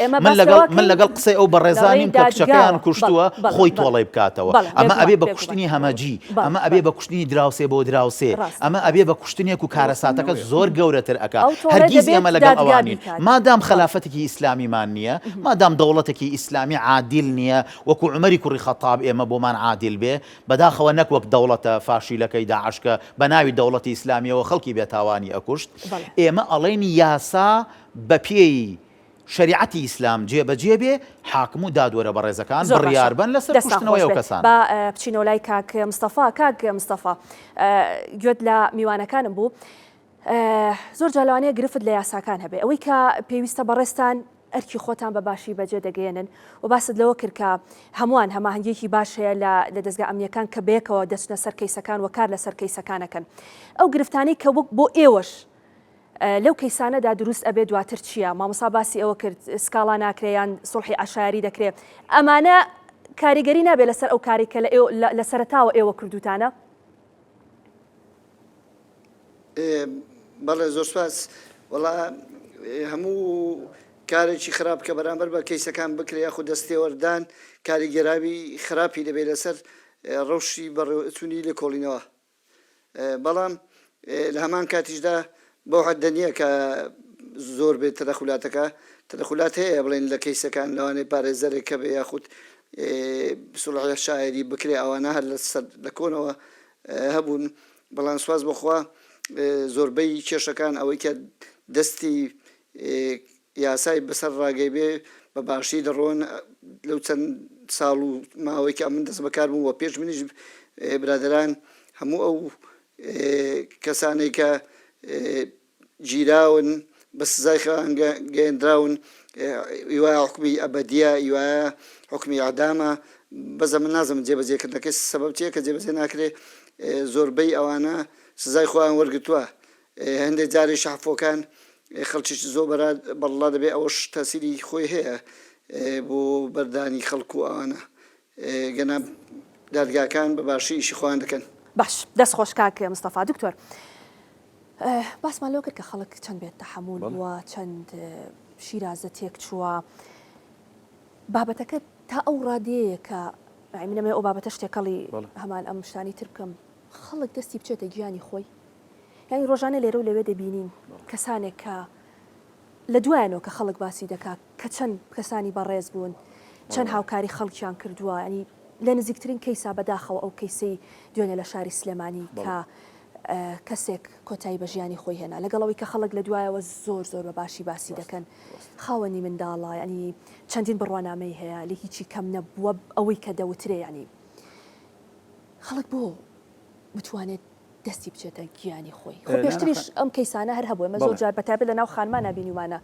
من لەگەڵ قسەی ئەو بەڕێزانیم کە کچەکەیان کوشتووە خۆی تۆڵەی بکاتەوە ئەمە ئەبێ بە کوشتنی هەمەجی ئەمە ئەبێ بە کوشتنی دراوسێ بۆ دراوسێ ئەمە ئەبێ بە کوشتنێک و کارەساتەکە زۆر گەورەتر ئەکا هەرگیز ئێمە لەگەڵ ئەوانین مادام خلافەتێکی ئیسلامیمان نییە مادام دەوڵەتێکی ئیسلامی عادیل نییە وەکو عومەری کوڕی خەتاب ئێمە بۆمان عادیل بێ بەداخەوە نەک وەک دەوڵەتە فاشیلەکەی داعشکە بە ناوی دەوڵەتی ئیسلامیەوە خەڵکی بێتاوانی ئەکوشت ئێمە ئەڵێنی یاسا بە پێی شریعەتی ئیسلام جێبەجێ بێ حاکم و دادوەرە بەڕێزەکان بڕیار بن لەسەر کوشتنەوەی ئەو کەسان بە بچینەوە لای کاک مستەفا گوێت لە میوانەکانم بوو زۆر جالوانەیە گرفت لە یاساکان هەبێ ئەوەی کە پێویستە بەڕێستان ئەرکی خۆتان بە باشی بەجێ دەگەێنن و باست لەوە کرد کە هەمووان هەماهەنگێکی باش هەیە لە دەستگا ئەمنیەکان کە بەیەکەوە دەچنە سەر کەیسەکان و کار لەسەر کەیسەکانەکەن ئەو گرفتانەی کە وەک بۆ ئێوەش لەو کەیسانەدا دروست ئەبێ دواتر چییە مامۆستا باسی ئەوە کرد سکاڵا ناکرێیان سڵحی عەشاری دەکرێت ئەمانە کاریگەری نابێت لەسەر ئەو کاری کە لە سەرەتاوە ئێوە کردوتانە بەڵێ زۆر سپاس وەڵا هەموو کارێکی خراپ کە بەرامبەر بە کەیسەکان بکرێ یاخود دەستێوەردان کاریگەراوی خراپی دەبێت لەسەر ڕەوشی بەڕێوەچوونی لە کۆڵینەوە بەڵام لە هەمان کاتیشدا بۆ حەددە نییە کە زۆر بێت تەدەخولات هەیە بڵێن لە کەیسەکان لەوانەیە پارێزەرێک کە بێ یاخود سوڵحی شایری بکرێ ئەوانە هەر لە کۆنەوە هەبوون بەڵام سواز بخوا زۆربەی کێشەکان ئەوەی کە دەستی یاسای بەسەر ڕاگەی بێ بە باشی دەڕۆن لەو چەند ساڵ و ماوەی کە من دەست بەکار بوو وە پێش منیش برادران هەموو ئەو کەسانەی کە گیراون بە سزای خەوان گەیەندراون هیوایە حکمی ئەبەدیە هیوایە حکمی ئەعدامە بەزە من نازەم جێبەجێکردنەکەی سەبەب چییە کە جێبەجێ ناکرێ زۆربەی ئەوانە سزای خۆیان وەرگتووە هەندێک جاری شەحفۆکان خەڵکیش زۆر بەڵڵا دەبێ ئەوەش تاسیری خۆی هەیە بۆ بەردانی خەڵکو و ئەوانە گەنا دادگاکان بە باشی ئیشی خۆیان دەکەن باش دەست خۆش کاک مستەفا دکتۆر باسمان لەوە کرد کە خەڵک چەند بێت تەحموڵ بووە چەند شیرازە تێک چووە بابەتەکە تا ئەو ڕادەیە کە منەمێ ئەو بابەتە شتێکەڵی هەمان ئەم شتانی تر بکەم خەڵک دەستی بچێتە گیانی خۆی یعنی ڕۆژانە لێرە و لەوێ دەبینین کەسانێک کە لە دوایانەوە کە خەڵک باسی دەکات کە چەند کەسانی بەڕێز بوون چەند هاوکاری خەڵکیان کردووە ینی لە نزیکترین کەیسا بەداخەوە ئەو کەیسەی دوێنێ لە شاری سلێمانی کە کەسێک کۆتایی بە ژیانی خۆی هێنا لەگەڵەوەی کە خەڵک لە دوایەوە زۆر بە باشی باسی دەکەن خاوەنی منداڵە ینی چەندین بڕوانامەی هەیە لە هیچی کەم نەبووە ئەوەی کە دەوترێ ینی خەڵک بۆ بتوانێت دەستی بچێتە گیانی خۆی خۆ پێشتریش ئەم کەیسانە هەر هەبووە مە زۆر جار بەتابێت لە ناو خانمان نبینیوانە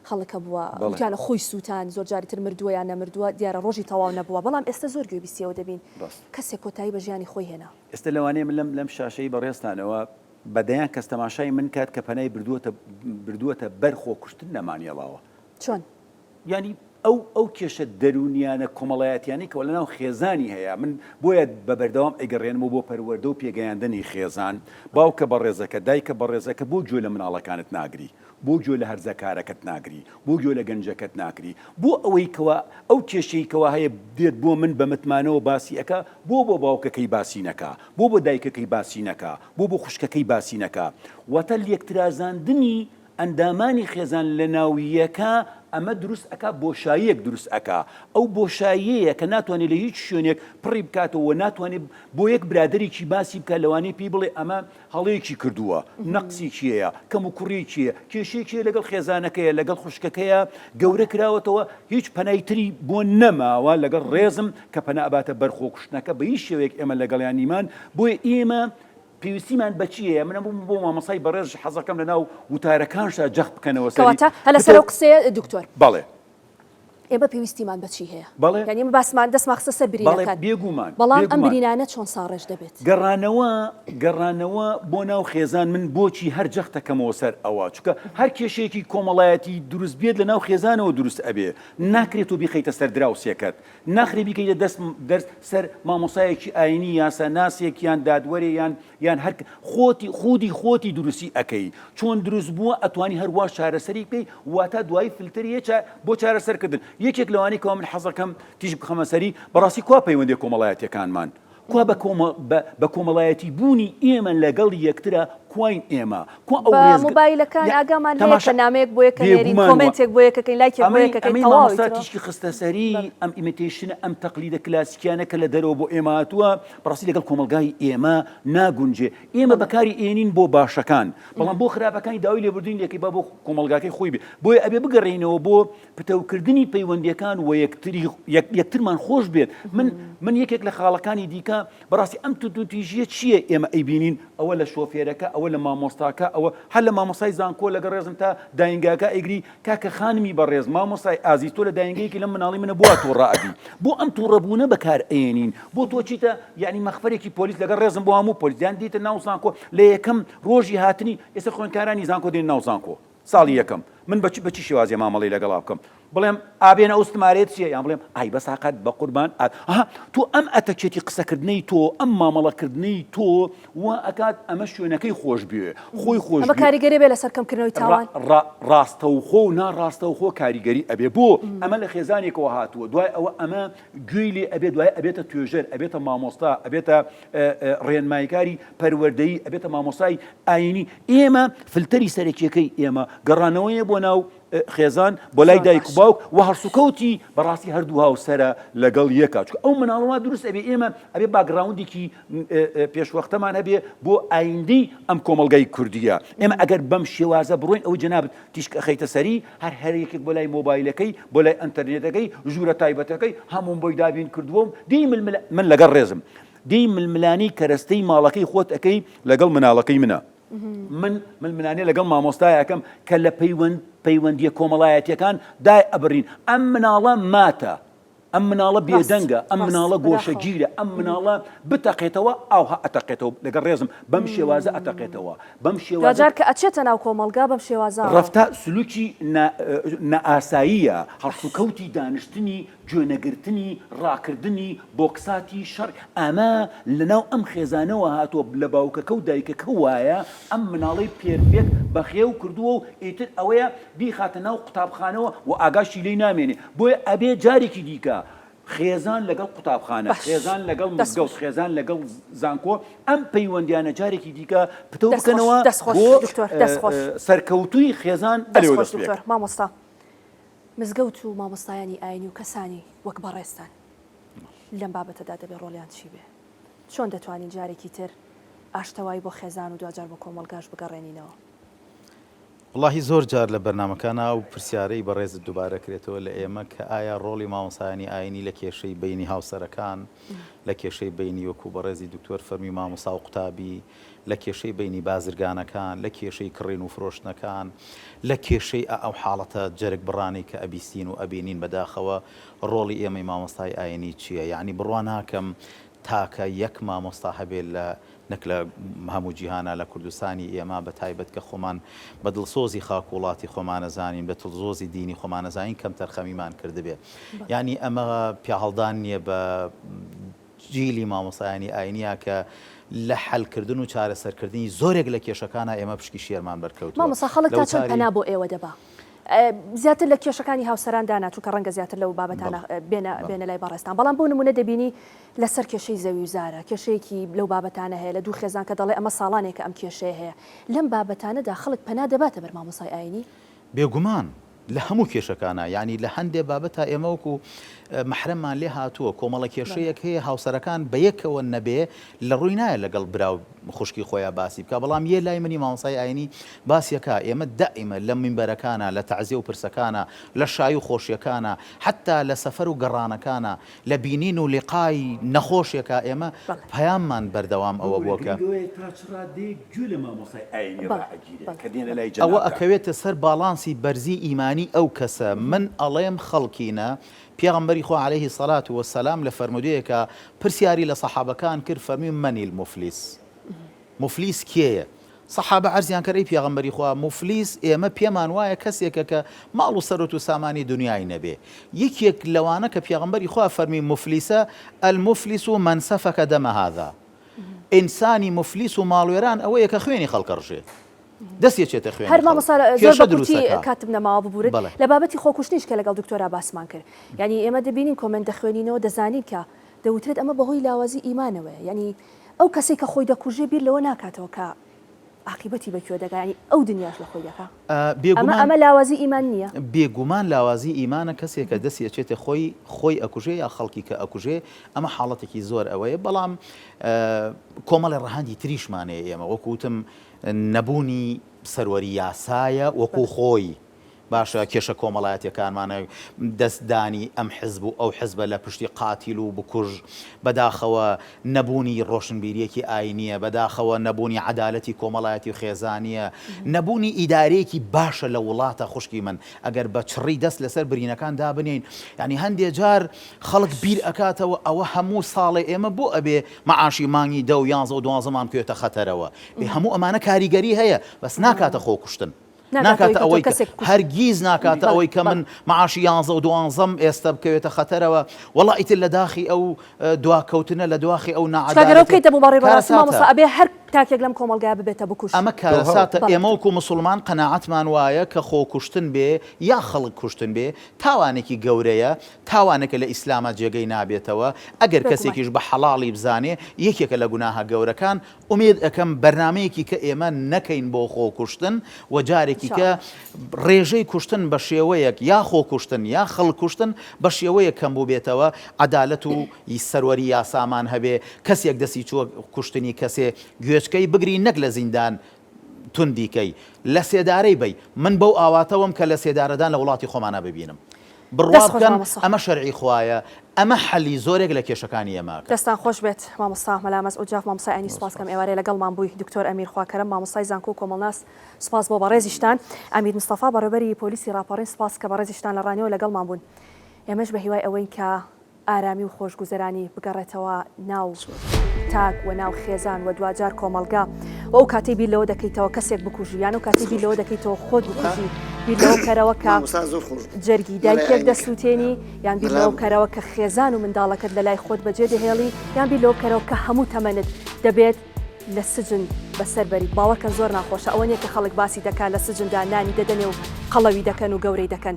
خەڵکە بووە گیانە خۆی سووتان زۆر جاری تر مردووە یان نەمردووە دیارە ڕۆژی تەواو نەبووە بەڵام ئێستا زۆر گوێ بیستیەوە دەبین کەسێک کۆتایی بە ژیانی خۆی هێنا ئێستا لەوانەیە من لەم شاشەی بەڕێستانەوە بەدەیان کەس تەماشای من کات کە پەنای بردووەتە بەرخۆ کوشتن نەمانیێڵاوە چۆن ینی ئەو کێشە دەرونیانە کۆمەڵایەتیانی کە لەناو خێزانی هەیە من بۆیە بە بەردەوام ئەیگەڕێنمەوە بۆ پەروەردە و پێگەیاندنی خێزان باوکە بەڕێزەکە دایکە بەڕێزەکە بۆ گوێ لە مناڵەکانت ناگری بۆ گوێ لە هەرزەکارەکەت ناگری بۆ گوێ لە گەنجەکەت ناکری بۆ ئەوەی کەوا ئەو کێشەی کەوا هەیە دێت بۆ من بە متمانەوە باسی ئەەکە بۆ باوکەکەی باسی نەکا بۆ دایکەکەی باسی نەکا بۆ خوشکەکەی باسی نەکا واتە لێکترازاندنی ئەندامانی خێزان لە ناویەکە ئەمە دروست ئەکا بۆشاییەک دروست ئەکا ئەو بۆشاییەیە کە ناتوانێت لە هیچ شوێنێک پڕی بکاتەوە ناتوانێت بۆ یەک برادێکی باسی بکە لەوانەیە پێی بڵێ ئەمە هەڵەیەکی کردووە نەقسی چیەیە کەم و کوڕی چییە کێشەیەکیە لەگەڵ خێزانەکەیە لەگەڵ خوشکەکەیە گەورە کراوەتەوە هیچ پەنایتری بۆ نەماوە لەگەڵ ڕێزم کە پەنا ئەباتە بەرخۆ کوشتنەکە بە هیچ شێوەیەک ئێمە لەگەڵیان نیمان بۆیە ئێمە پێویستیمان بەچیە منە بۆ مامەسای بەڕێژ حەزەکەم لەناو وتارەکانشا جەخت بکەنەوە کەواتە هەلە سەر ئەو قسەیە دکتۆر بەڵێ ئێمە پێویستیمان بەچی هەیە بەڵێ یعنی ئێمە باسمان دەستمان خستە سەر برینەکان بێگومان بەڵام ئەم برینانە چۆن ساڕێژ دەبێت گەڕانەوە بۆ ناو خێزان من بۆچی هەر جەختەکەمەوە سەر ئەوە چونکە هەر کێشەیەکی کۆمەڵایەتی دروست بێت لە ناو خێزانەوە دروست ئەبێ ناکرێت و بیخەیتە سەر دراوسێکەت ناخرێ بیکەیتە دەرس سەر مامۆسایەکی ئاینی یاسا ناسێکیان دادوەرێ یان هەر خۆتی دروستی ئەەکەی چۆن دروست بووە ئەتوانی هەروە چارەسەری بکەی واتە دوای فلتریە بۆ چارەسەرکردن یەکێک لەوانی کەوا من حەزەکەم تیژ بخەمە سەری بەڕاستی کوا پەیوەندی کۆمەڵایەتیەکانمان کوا بە کۆمەڵایەتی بوونی ئێمە لەگەڵ یەکترە کوین ئێمە مۆبایلەکان ئاگامان هەیە کە نامەیەک بۆ یەکەنێرین کۆمنتێک بۆ یەکەکەی لایکێک بۆ یەکەکەی تەواوی تیشکی خستە سەری ئەم ئیمیتیشنە ئەم تەقلیدە کلاسیکیانە کە لە دەرەوە بۆ ئێمە هاتووە بەڕاستی لەگەڵ کۆمەلگای ئێمە ناگونجێ ئێمە بەکاری ئێنین بۆ باشەکان بەڵام بۆ خراپەکانی داوای لێبوردین لێکی با بۆ کۆمەلگاکەی خۆی بێ بۆیە ئەبێ بگەڕێنەوە بۆ پتەوکردنی پەیوەندیەکان و یەکترمان خۆش بێت من یەکێک لە خاڵەکانی دیکە بەڕاستی ئەم توتیژیە چییە ئێمە ئەیبینین ئەوە لە شۆفێرەکە ئەوە لە مامۆستاکە ئەوە هەر لە مامۆسای زانکۆ لەگە ڕێزم تا داینگاکە ئەیگری کاکە خانمی بەڕێز مامۆسای ئازی تۆ لە داینگەیەکی لەم مناڵی منە بووە تۆ ڕائبی بۆ ئەم تووڕەبوونە بەکار ئێنین بۆ تۆ چیتە یعنی مەخفەرێکی پۆلیس لەگە ڕێزم بۆ هەموو پۆلیسیان دیتە ناو زانکۆ لە یەکەم ڕۆژی هاتنی ئێستا خوێندکارانی زانکۆ دێن ناو زانکۆ ساڵی یەکەم من بەچی شێوازیە مامەڵی لەگەڵا بکەم بڵێم ئابێنە ئەوستمارێت چیە یان بڵێم ئای بەساقەت بە قوربان تۆ ئەم ئەتەچێتی قسەکردنەی تۆ ئەم مامەڵەکردنەی تۆ وا ئەکات ئەمە شوێنەکەی خۆش بێ خۆی خۆش ئەمە کاریگەری بێ لەسەر کەمکردنەوەی تاوان ڕاستەوخۆ و ناڕاستەوخۆ کاریگەری ئەبێ بۆ ئەمە لە خێزانێکەوە هاتووە دوای ئەوە ئەمە گوێی لێ ئەبێ دوای ئەبێتە توێژەر ئەبێتە مامۆستا ئەبێتە ڕێنماییکاری پەروەردەیی ئەبێتە مامۆسای ئاینی ئێمە فلتەری سەرەکیەکەی ئێمە گەڕانەوەیە بۆ ناو خێزان بۆ لای دایک و باوک و هەرسوکەوتی بەڕاستی هەردوو هاوسەرە لەگەڵ یەکە چونکە ئەو مناڵەوە دروست ئەبێ ئێمە ئەبێ باگراوندێکی پێشوەختەمان هەبێ بۆ ئایندەی ئەم کۆمەلگای کوردیە ئێمە ئەگەر بەم شێوازە بڕۆین ئەو جەنابەت تیشکە خەیتە سەری هەر یەکێک بۆ لای مۆبایلەکەی بۆ لای ئەنتەرنێتەکەی ژوورە تایبەتەکەی هەموو بۆی دابین کردووە و دی من لەگەڵ ڕێزم دی ململانی کەرەستەی ماڵەکەی خۆت ئەەکەی لەگەڵ مناڵەکەی منە من منانێ لەگەڵ مامۆستایەکەم کە لە پەیوەندیە کۆمەڵایەتیەکان دای ئەبڕین ئەم مناڵە ماتە ئەم مناڵە بێدەنگە ئەم مناڵە گۆشەگیرە ئەم مناڵە بتەقێتەوە ئاوها ئەتەقێتەوە لەگەڵ ڕێزم بەم شێوازە ئەتەقێتەوە بەم شێوازە کە ئەچێتە ناو کۆمەلگا بەم شێوازە ڕەفتا سلوکی نائاساییە هەڵسوکەوتی دانیشتنی گوێنەگرتنی ڕاکردنی بۆکساتی شەڕ ئەمە لەناو ئەم خێزانەوە هاتووە لە باوکەکە و دایکەکە وایە ئەم مناڵی پێرفێک بەخێو کردووە و ئیتر ئەوەیە بیخاتە ناو قوتابخانەوە و ئاگاشی لێی نامێنێ بۆیە ئەبێ جارێکی دیکە خێزان لەگەڵ قوتابخانە خێزان لەگەڵ مزگەوت خێزان لەگەڵ زانکۆ ئەم پەیوەندیانە جارێکی دیکە پتە بکەنەوە بۆ سەرکەوتووی خێزان دەستخۆش مامۆستا مزگەوت و مامۆستایانی ئاینی و کەسانی وەک بەڕێستان لەم بابەتەدا دەبێت ڕۆڵیان چی بێ چۆن دەتوانین جارێکی تر ئاشتەوایی بۆ خێزان و دوجار بۆ کۆمەلگاش بگەڕێنینەوە واللهی زۆر جار لە بەرنامەکانە و پرسیارەی بەڕێزت دووبارە کرێتەوە لە ئێمە کە ئایا ڕۆڵی مامۆسایانی ئاینی لە کێشەی بینی هاوسەرەکان لە کێشەی بینی وەکو بەڕێزی دکتۆر فەرمی مامۆسا و قوتابی لە کێشەی بینی بازرگانەکان لە کێشەی کڕین و فرۆشتنەکان لە کێشەی ئەو حاڵەتە جەرگ بڕانی کە ئەبیستین و ئەبینین بەداخەوە ڕۆڵی ئێمەی مامۆستای ئاینی چییە؟ یعنی بڕوان ناکەم تاکە یەک مامۆستا هەبێت لە نەک لە هەموو جیهانە لە کوردستانی ئێمە بە تایبەت کە خۆمان بە دڵسۆزی خاک وڵاتی خۆمانەزانین بە دڵسۆزی دینی خۆمانەزانین کەم تەرخەمیمان کردبێ. یعنی ئەمە پیاهەڵدان نییە بە جیلی مامۆسایانی ئاینیە کە لە حەلکردن و چارەسەرکردنی زۆرێک لە کێشەکانە ئێمە پشکی شێرمان بەرکەوتووە. مامۆستا خەڵک تا چەند پەنا بۆ ئێوە دەبا؟ زیاتر لە کێشەکانی هاوسەران داناچوو کە ڕەنگە زیاتر لەو بابەتانە بێنە لای بەڕێستان، بەڵام بۆ نمونە دەبینی لەسەر کێشەی زەوی و زارە کێشەیەکی لەو بابەتانە هەیە لە دوو خێزان کە دەڵێ ئەمە ساڵانێکە ئەم کێشەیە هەیە لەم بابەتانەدا خەڵک پەنا دەباتە بەر مامۆسای ئاینی؟ بێگومان لە هەموو کێشەکانە یعنی لە هەندێ بابەتە ئێمە وەکو محرممان لێ هاتووە کۆمەڵە کێشەیەک هەیە هاوسەرەکان بە یەکەوە نەبێ لە ڕووی نایە لەگەڵ براو خوشکی خۆیان باسی بکە، بەڵام یە لای منی مامۆسای ئاینی باسیەکە ئێمە دائیمە لە منبەرەکانە لە تەعزیە و پرسەکانە لە شای و خۆشیەکانە حتا لە سەفەر و گەڕانەکانە لە بینین و لقای نەخۆشیەکە ئێمە پەیاممان بەردەوام ئەوە بووکە ئەوە ئەکەوێتە سەر باڵانسی بەرزی ئیمانی ئەو کەسە. من ئەڵێم خەڵکینە پیغمبری خو عليه الصلاة والسلام لفرموديك پرسیاری لە سەحابەکان کرد فەرمی منی المفلیس. مفلیس کێیە؟ سەحابە عەرزیان کردی پیغمبری خوا مفلیس ئێمە پێمان وایە کەسێکە کە ماڵ و سەرەت و سامانی دنیای نەبێ. یەکێک لەوانە کە پیغمبری خوا فەرمی مفلیسە المفلیس من سەفەکە دەمە هذا. ئینسانی مفلیس و ماڵوێران ئەوەیە کە خوێنی خەڵکە ڕژێ. دەستێکێتە خوێن هەر مامۆستا زۆر بەقورتی کاتم نەماوە ببورن لە بابەتی خۆکوشتنیش کە لەگەڵ دکتۆرا باسمان کرد. یعنی ئێمە دەبینین کۆمنت دەخوێنینەوە دەزانین کە دەوترێت ئەمە بەهۆی لاوازی ئیمانەوەیە. یعنی ئەو کەسێک کە خۆی دەکوژێ بیر لەوە ناکاتەوە کە عاقبەتی بەکوێ دەگا، ینی ئەو دنیاش لە خۆی دەکا. ئەمە لاوازی ئیمان نییە؟ بێگومان لاوازی ئیمانە کەسێکە دەستێکێتە خۆی ئەکوژێ یا خەڵکی کە ئەکوژێ ئەمە حاڵەتێکی زۆر ئەوەیە. بەڵام کۆمەڵی ڕەهاندی تریشمانەیە ئێمە وەکوتم نەبوونی سەروەری یاسایە وەکو خۆی باشە کێشە کۆمەڵایەتیەکانمانە دەستدانی ئەم حزب و ئەو حزبە لە پشتی قاتیل و بکوژ بەداخەوە نەبوونی ڕۆشنبیریەکی ئاینیە بەداخەوە نەبوونی عەدالەتی کۆمەڵایەتی و خێزانیە نەبوونی ئیدارەیەکی باشە لە وڵاتە خوشکی من ئەگەر بە چڕی دەست لەسەر برینەکان دابنین. یعنی هەندێک جار خەڵک بیر ئەکاتەوە ئەوە هەموو ساڵێ ئێمە بۆ ئەبێ مەعاشی مانگی 10 و 11 و 12مان بکوێتە خەتەرەوە. هەموو ئەمانە کاریگەری هەیە بەس ناکاتە خۆکوشتن. ناکاتە ئەوەی هەرگیز ناکاتە ئەوەی کە من معاشی 11 و 12 ئێستا بکەوێتە خەتەرەوە وەڵا ئیتر لە داخی ئەو دواکەوتنە لە دواخی ئەو نەعەدالەتە بۆ بەڕێوەبەرسی مامۆستا ئەبێ هەر تاکێک لەم کۆمەڵگایە ببێتە بکوژ. ئەمە کارەساتە ئێمە وەکو موسڵمان قەناعەتمان وایە کە خۆکوشتن بێ یا خەڵک کوشتن بێ تاوانێکی گەورەیە تاوانێکە لە ئیسلامە جێگەی نابێتەوە. ئەگەر کەسێکیش بە حەڵاڵی بزانێ یەکێکە لە گوناهە گەورەکان. ئومید ئەەکەم بەرنامەیەکی کە ئێمە نەکەین بۆ خۆکوشتن و جارێکی کە ڕێژەی کوشتن بە شێوەیەک یا خۆکوشتن یا خەڵکوشتن بە شێوەیە کەم بوو بێتەوە عەدالەت و سەروەری یاسامان هەبێ کەسێک دەستی چووە کوشتنی کەسێ گوێچکەی بگری نەک لە زیندان توندیکەی لە سێدارەی بی من بەو ئاواتەوەم کە لە سێدارەدان لە وڵاتی خۆمانە ببینم. بڕوا بکەن ئەمە شەرعی خوایە ئەمە حەلی زۆرێک لە کێشەکانی ئێمە. دەستان خۆش بێت مامۆستا مەلامەس ئوجاف مامۆستا ئاینی سوپاسکەم ئێوارەیە لەگەڵمان بووی دکتۆر ئەمیر خواکەرەم مامۆستای زانکۆ و کۆمەڵناس سوپاس بۆ بەڕێزیشتان. ئەمیر مستەفا بەڕێوەبەری پۆلیسی راپەڕین سوپاس کە بەڕێزیشتان لە ڕانیەوە لەگەڵمان بوون. ئێمەش بە هیوای ئەوەی کە ئارامی و خۆشگوزەرانی بگەڕێتەوە ناو تاک و ناو خێزان و دوجار کۆمەلگا و ئەو کاتی بیر لەوە دەکەیتەوە کەسێک بکوژی یان و کاتی بیر لەوە دەکەیتەوە خۆت بکوژی بیر لەوە کەرەوە کە جەرگی دایکێک دەسووتێنی یان بیر لەوە کەرەوە کە خێزان و منداڵەکەت لە لای خۆت بەجێ دەهێڵی یان بیر لەوە کەرەوە کە هەموو تەمەنت دەبێت لە سجن بەسەربەری. باوەکە زۆر ناخۆشە ئەوە نیە کە خەڵک باسی دەکات لە سجندا نانی دەدەنێ و قەڵەوی دەکەن و گەورەی دەکەن.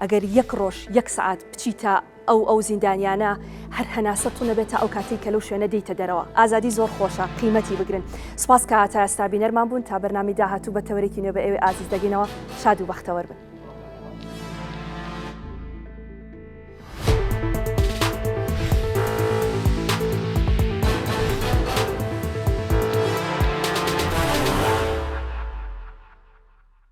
ئەگەر یەک ڕۆژ یەک سعات بچیتە ئەو زیندانیانە هەر هەناسە تو نەبێتە ئەو کاتی کە لەو شوێنە دیتە دەرەوە. ئازادی زۆر خۆشە قیمەتی بگرن. سپاس کە تا ئێستا بینەرمان بوون تا بەرنامی داهاتوو بە تەوەرێکی نوێ بە ئێوە ئازیز دەگەینەوە. شاد و بەختەوەر بن.